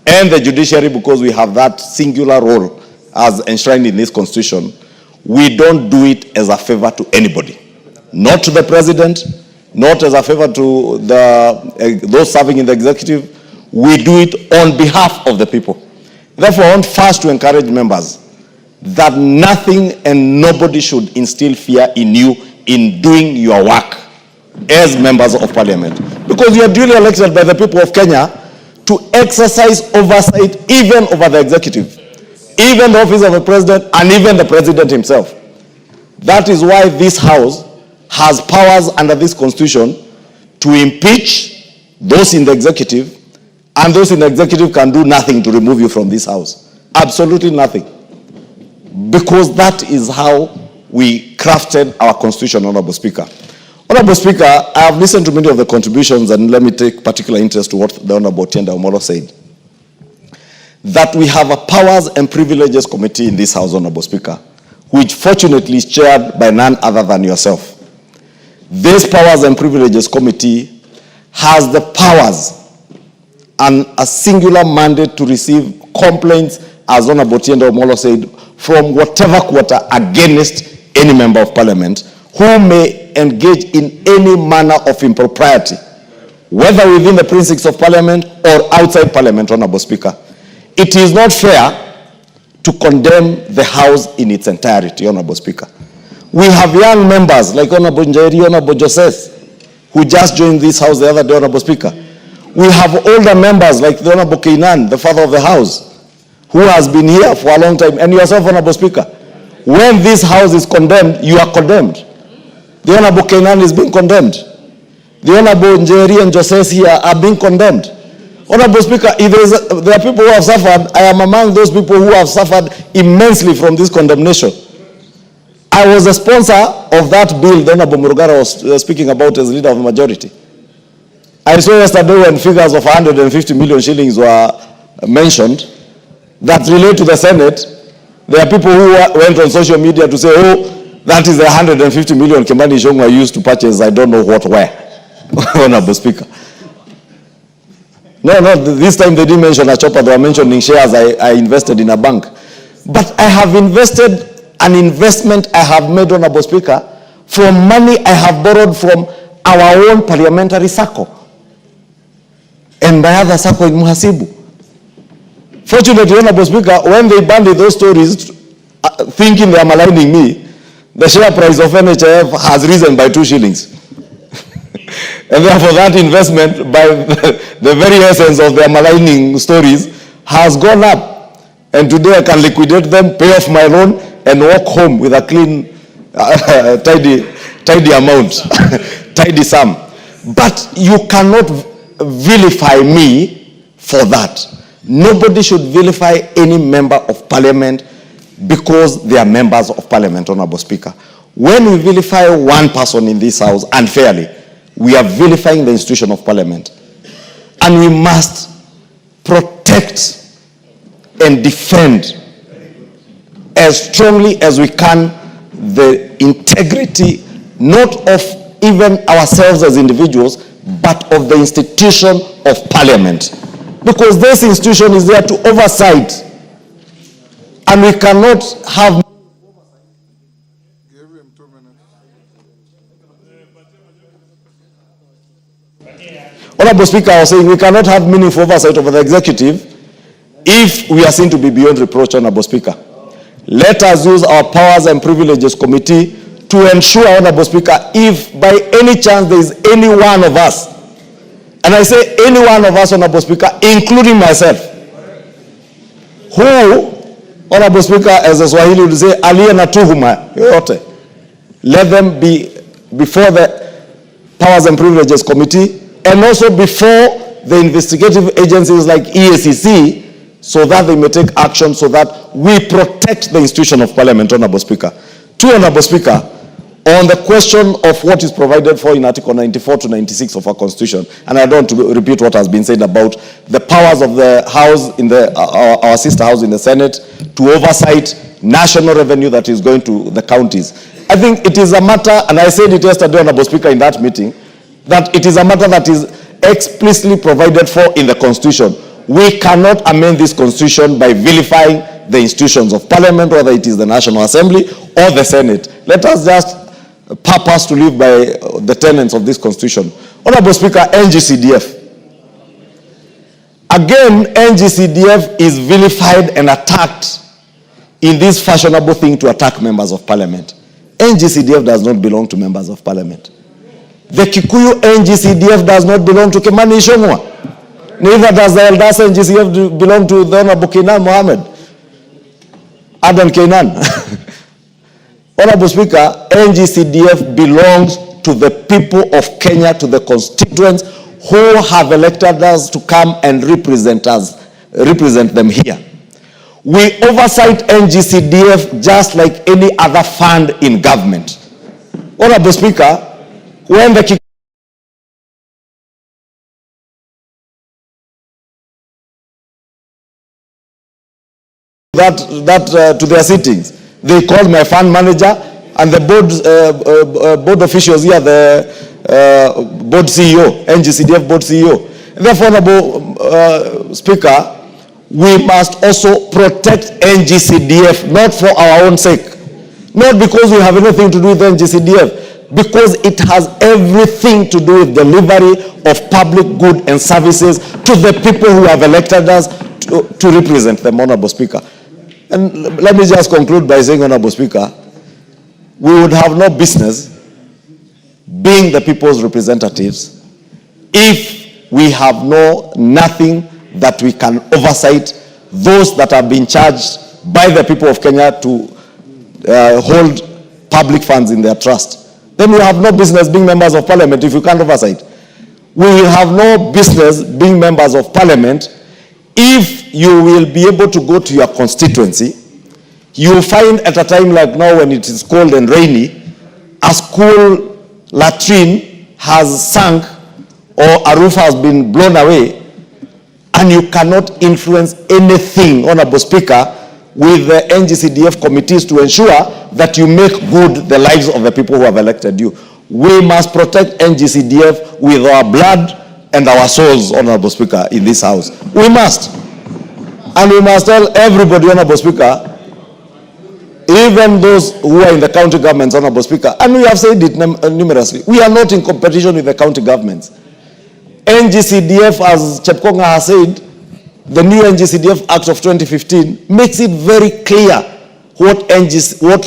and the judiciary, because we have that singular role as enshrined in this constitution, we don't do it as a favor to anybody. not to the president, not as a favor to those serving in the executive. We do it on behalf of the people. Therefore, I want first to encourage members that nothing and nobody should instill fear in you in doing your work as members of parliament. Because you are duly elected by the people of Kenya to exercise oversight even over the executive, even the office of the president, and even the president himself. That is why this house has powers under this constitution to impeach those in the executive, and those in the executive can do nothing to remove you from this house. Absolutely nothing. Because that is how we crafted our constitution, Honorable Speaker. Honorable Speaker, I have listened to many of the contributions, and let me take particular interest to what the Honorable Otiende Omolo said. That we have a Powers and Privileges Committee in this House, Honorable Speaker, which fortunately is chaired by none other than yourself. This Powers and Privileges Committee has the powers and a singular mandate to receive complaints, as Honorable Otiende Omolo said, from whatever quarter against any member of parliament who may engage in any manner of impropriety, whether within the precincts of parliament or outside parliament, Honorable Speaker. It is not fair to condemn the house in its entirety, Honorable Speaker. We have young members like Honorable Njeri, Honorable Joseph, who just joined this house the other day, Honorable Speaker. We have older members like the Honorable Keinan, the father of the house, who has been here for a long time, and yourself, Honorable Speaker. When this house is condemned, you are condemned. The Honorable Keinan is being condemned. The Honorable Njeri and Joseph here are being condemned. Honorable Speaker, if there are people who have suffered, I am among those people who have suffered immensely from this condemnation. I was a sponsor of that bill the Honorable Murugara was speaking about as leader of the majority. I saw yesterday when figures of 150 million shillings were mentioned that relate to the Senate. There are people who went on social media to say, oh, that is the 150 million Kimani Ichung'wah used to purchase I don't know what where. Honorable Speaker. No, this time they didn't mention a chopper, they were mentioning shares I invested in a bank. But I have invested an investment I have made, Honorable Speaker, from money I have borrowed from our own parliamentary circle and my other circle in Muhasibu. Fortunately, Honorable Speaker, when they banded those stories, thinking they are maligning me, the share price of NHIF has risen by 2 shillings. And therefore that investment, by the very essence of their maligning stories, has gone up. And today I can liquidate them, pay off my loan, and walk home with a clean, tidy amount, tidy sum. But you cannot vilify me for that. Nobody should vilify any member of parliament because they are members of parliament, Honorable Speaker. When we vilify one person in this house unfairly, we are vilifying the institution of parliament. And we must protect and defend as strongly as we can the integrity, not of even ourselves as individuals, but of the institution of parliament. Because this institution is there to oversight. And we cannot have... Honorable Speaker, I was saying we cannot have meaningful oversight over the executive if we are seen to be beyond reproach, Honorable Speaker. Let us use our Powers and Privileges Committee to ensure, Honorable Speaker, if by any chance there is any one of us, and I say any one of us, Honorable Speaker, including myself, who, Honorable Speaker, as a Swahili would say, aliye na tuhuma yoyote, let them be before the Powers and Privileges Committee and also before the investigative agencies like EACC, so that they may take action so that we protect the institution of parliament, Honorable Speaker. Two, Honorable Speaker, on the question of what is provided for in Article 94 to 96 of our Constitution, and I don't want to repeat what has been said about the powers of the House, in the our sister House in the Senate, to oversight national revenue that is going to the counties. I think it is a matter, and I said it yesterday, Honorable Speaker, in that meeting, that it is a matter that is explicitly provided for in the Constitution. We cannot amend this Constitution by vilifying the institutions of parliament, whether it is the National Assembly or the Senate. Let us just purpose to live by the tenets of this constitution. Honorable Speaker, NGCDF. Again, NGCDF is vilified and attacked in this fashionable thing to attack members of parliament. NGCDF does not belong to members of parliament. The Kikuyu NGCDF does not belong to Kimani Ichung'wah. Neither does the Eldas NGCDF belong to the Honorable Kenan Mohammed. Adan Kenan. Honorable Speaker, NGCDF belongs to the people of Kenya, to the constituents who have elected us to come and represent them here. We oversight NGCDF just like any other fund in government. Honorable Speaker, when the to their sittings, they called my fund manager and the board officials here, the board CEO, NGCDF board CEO. Therefore, Honorable Speaker, we must also protect NGCDF, not for our own sake, not because we have anything to do with NGCDF, because it has everything to do with delivery of public good and services to the people who have elected us to represent them, Honorable Speaker. And let me just conclude by saying, Honorable Speaker, we would have no business being the people's representatives if we have nothing that we can oversight those that have been charged by the people of Kenya to hold public funds in their trust. Then we have no business being members of parliament if we can't oversight. We will have no business being members of parliament if you will be able to go to your constituency. You will find at a time like now when it is cold and rainy, a school latrine has sunk or a roof has been blown away, and you cannot influence anything, Honorable Speaker, with the NGCDF committees to ensure that you make good the lives of the people who have elected you. We must protect NGCDF with our blood and our souls, Honorable Speaker, in this house. We must. And we must tell everybody, Honorable Speaker, even those who are in the county governments, Honorable Speaker, and we have said it numerously, we are not in competition with the county governments. NGCDF, as Chepkonga has said, the new NGCDF Act of 2015 makes it very clear what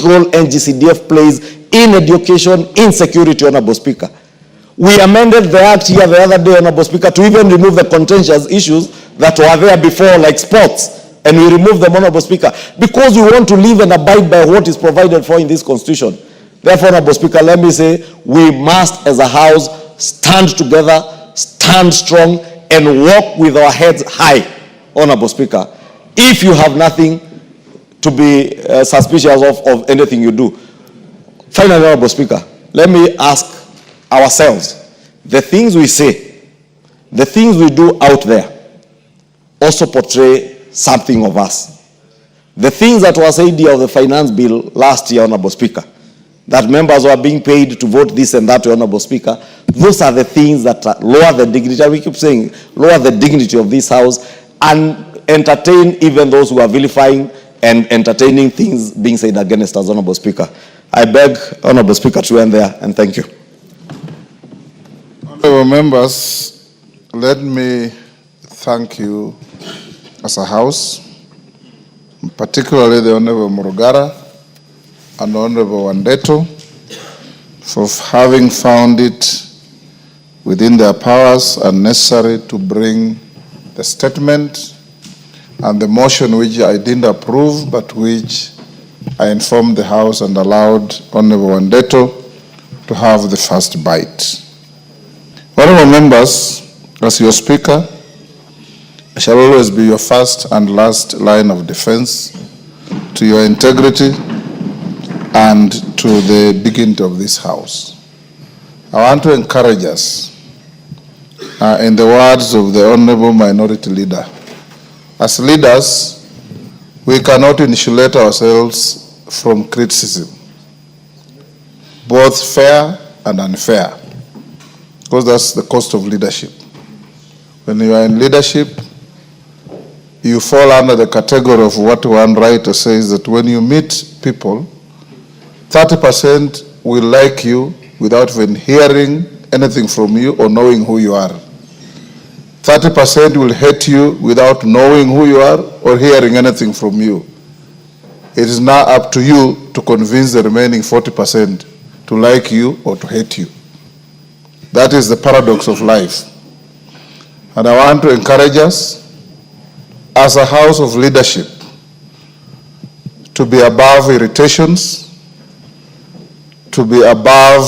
role NGCDF plays in education, in security, Honorable Speaker. We amended the act here the other day, Honorable Speaker, to even remove the contentious issues that were there before, like sports, and we removed them, Honorable Speaker, because we want to live and abide by what is provided for in this Constitution. Therefore, Honorable Speaker, let me say, we must, as a House, stand together, stand strong, and walk with our heads high, Honorable Speaker, if you have nothing to be suspicious of anything you do. Finally, Honorable Speaker, let me ask ourselves, the things we say, the things we do out there also portray something of us. The things that were said here of the finance bill last year, Honorable Speaker, that members were being paid to vote this and that, Honorable Speaker, those are the things that lower the dignity, we keep saying, lower the dignity of this House and entertain even those who are vilifying and entertaining things being said against us, Honorable Speaker. I beg, Honorable Speaker, to end there, and thank you. Honorable members, let me thank you as a House, particularly the Honorable Murugara and Honorable Wandeto, for having found it within their powers and necessary to bring the statement and the motion which I didn't approve, but which I informed the House and allowed Honorable Wandeto to have the first bite. Honorable members, as your Speaker, I shall always be your first and last line of defense to your integrity and to the dignity of this House. I want to encourage us, in the words of the Honorable Minority Leader, as leaders, we cannot insulate ourselves from criticism, both fair and unfair, because that's the cost of leadership. When you are in leadership, you fall under the category of what one writer says, that when you meet people, 30% will like you without even hearing anything from you or knowing who you are. 30% will hate you without knowing who you are or hearing anything from you. It is now up to you to convince the remaining 40% to like you or to hate you. That is the paradox of life. And I want to encourage us as a house of leadership to be above irritations, to be above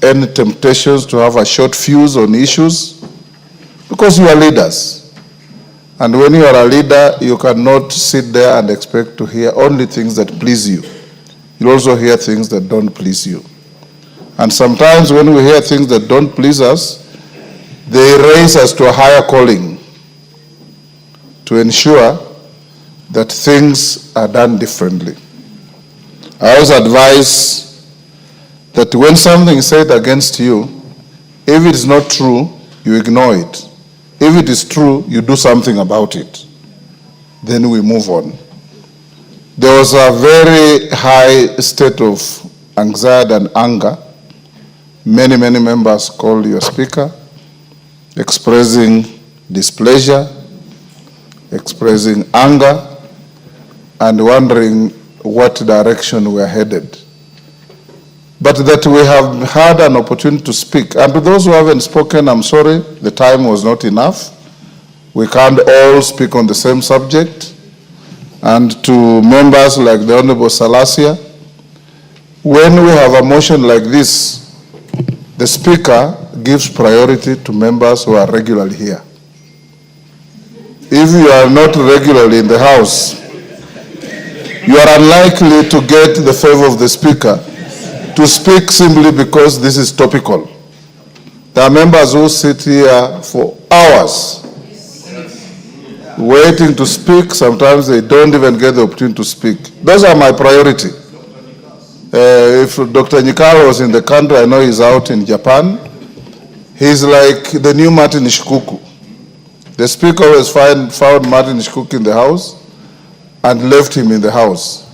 any temptations to have a short fuse on issues, because you are leaders. And when you are a leader, you cannot sit there and expect to hear only things that please you. You also hear things that don't please you. And sometimes when we hear things that don't please us, they raise us to a higher calling to ensure that things are done differently. I always advise that when something is said against you, if it is not true, you ignore it. If it is true, you do something about it. Then we move on. There was a very high state of anxiety and anger. Many members called your speaker, expressing displeasure, expressing anger, and wondering what direction we are headed. But that we have had an opportunity to speak. And to those who haven't spoken, I'm sorry, the time was not enough. We can't all speak on the same subject. And to members like the Honorable Salasia, when we have a motion like this, the Speaker gives priority to members who are regularly here. If you are not regularly in the House, you are unlikely to get the favor of the Speaker to speak simply because this is topical. There are members who sit here for hours waiting to speak. Sometimes they don't even get the opportunity to speak. Those are my priority. If Dr. Nyikalo was in the country, I know he's out in Japan. He's like the new Martin Shikuku. The Speaker always found Martin Shikuku in the House and left him in the House.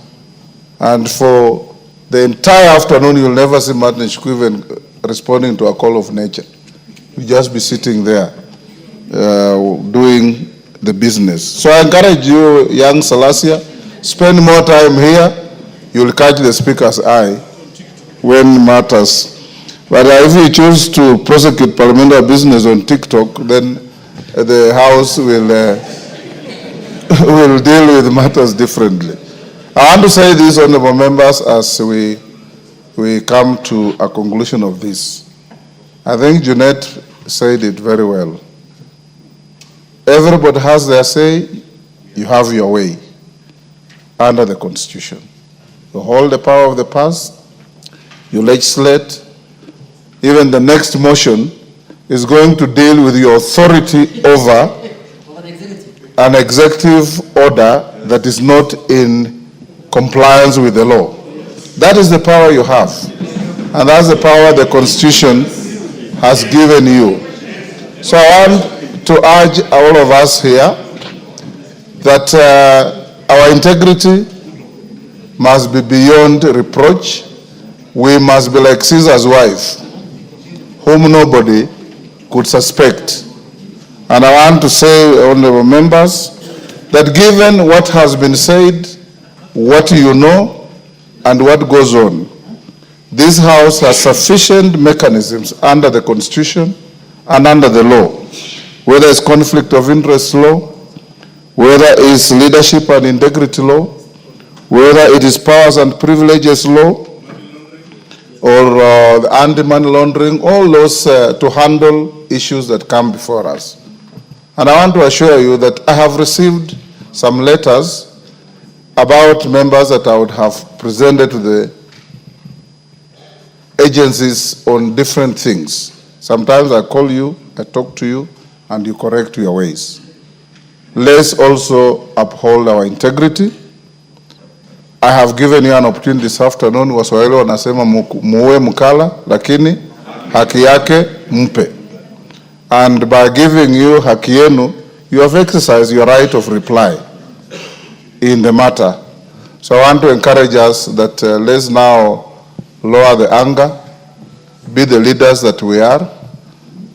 And for the entire afternoon, you'll never see Martin Shikuku even responding to a call of nature. He'll just be sitting there doing the business. So I encourage you, young Salasia, spend more time here. You'll catch the Speaker's eye when matters. But if you choose to prosecute parliamentary business on TikTok, then the House will deal with matters differently. I want to say this, honorable members, as we come to a conclusion of this. I think Jeanette said it very well. Everybody has their say, you have your way under the Constitution. You hold the power of the past, you legislate. Even the next motion is going to deal with your authority over an executive order that is not in compliance with the law. That is the power you have. And that's the power the Constitution has given you. So I want to urge all of us here that our integrity must be beyond reproach. We must be like Caesar's wife, whom nobody could suspect. And I want to say, honorable members, that given what has been said, what you know, and what goes on, this House has sufficient mechanisms under the Constitution and under the law, whether it's conflict of interest law, whether it's leadership and integrity law, whether it is powers and privileges law, or anti-money laundering, all those to handle issues that come before us. And I want to assure you that I have received some letters about members that I would have presented to the agencies on different things. Sometimes I call you, I talk to you, and you correct your ways. Let's also uphold our integrity. I have given you an opportunity this afternoon. Waswahili wanasema muue mkala, lakini haki yake mpe. And by giving you haki yenu, you have exercised your right of reply in the matter. So I want to encourage us that let's now lower the anger, be the leaders that we are,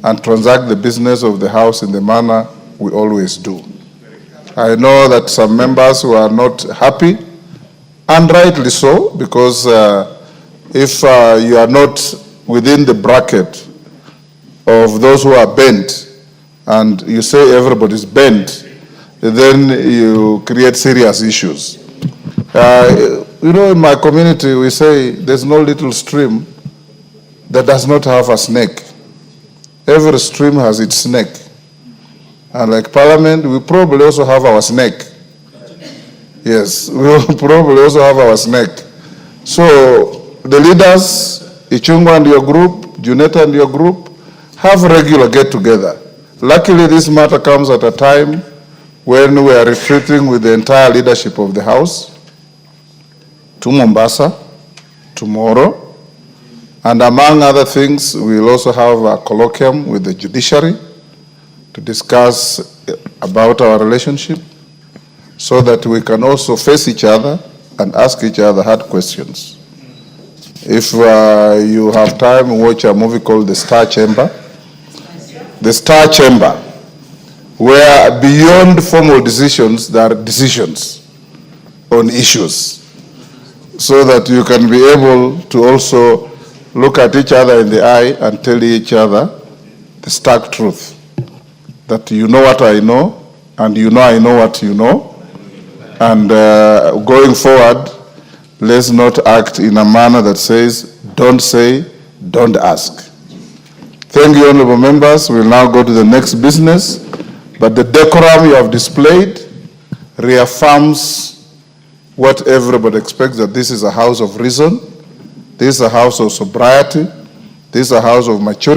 and transact the business of the House in the manner we always do. I know that some members who are not happy, and rightly so, because if you are not within the bracket of those who are bent, and you say everybody's bent, then you create serious issues. You know, in my community, we say there's no little stream that does not have a snake. Every stream has its snake. And like Parliament, we probably also have our snake. Yes, we will probably also have our snake. So the leaders, Ichungwa and your group, Juneta and your group, have regular get-together. Luckily, this matter comes at a time when we are retreating with the entire leadership of the House to Mombasa tomorrow. And among other things, we will also have a colloquium with the judiciary to discuss about our relationship so that we can also face each other and ask each other hard questions. If you have time, watch a movie called The Star Chamber. The Star Chamber, where beyond formal decisions, there are decisions on issues, so that you can be able to also look at each other in the eye and tell each other the stark truth, that you know what I know, and you know I know what you know, and going forward, let's not act in a manner that says, don't say, don't ask. Thank you, honorable members. We'll now go to the next business, but the decorum you have displayed reaffirms what everybody expects, that this is a house of reason, this is a house of sobriety, this is a house of maturity.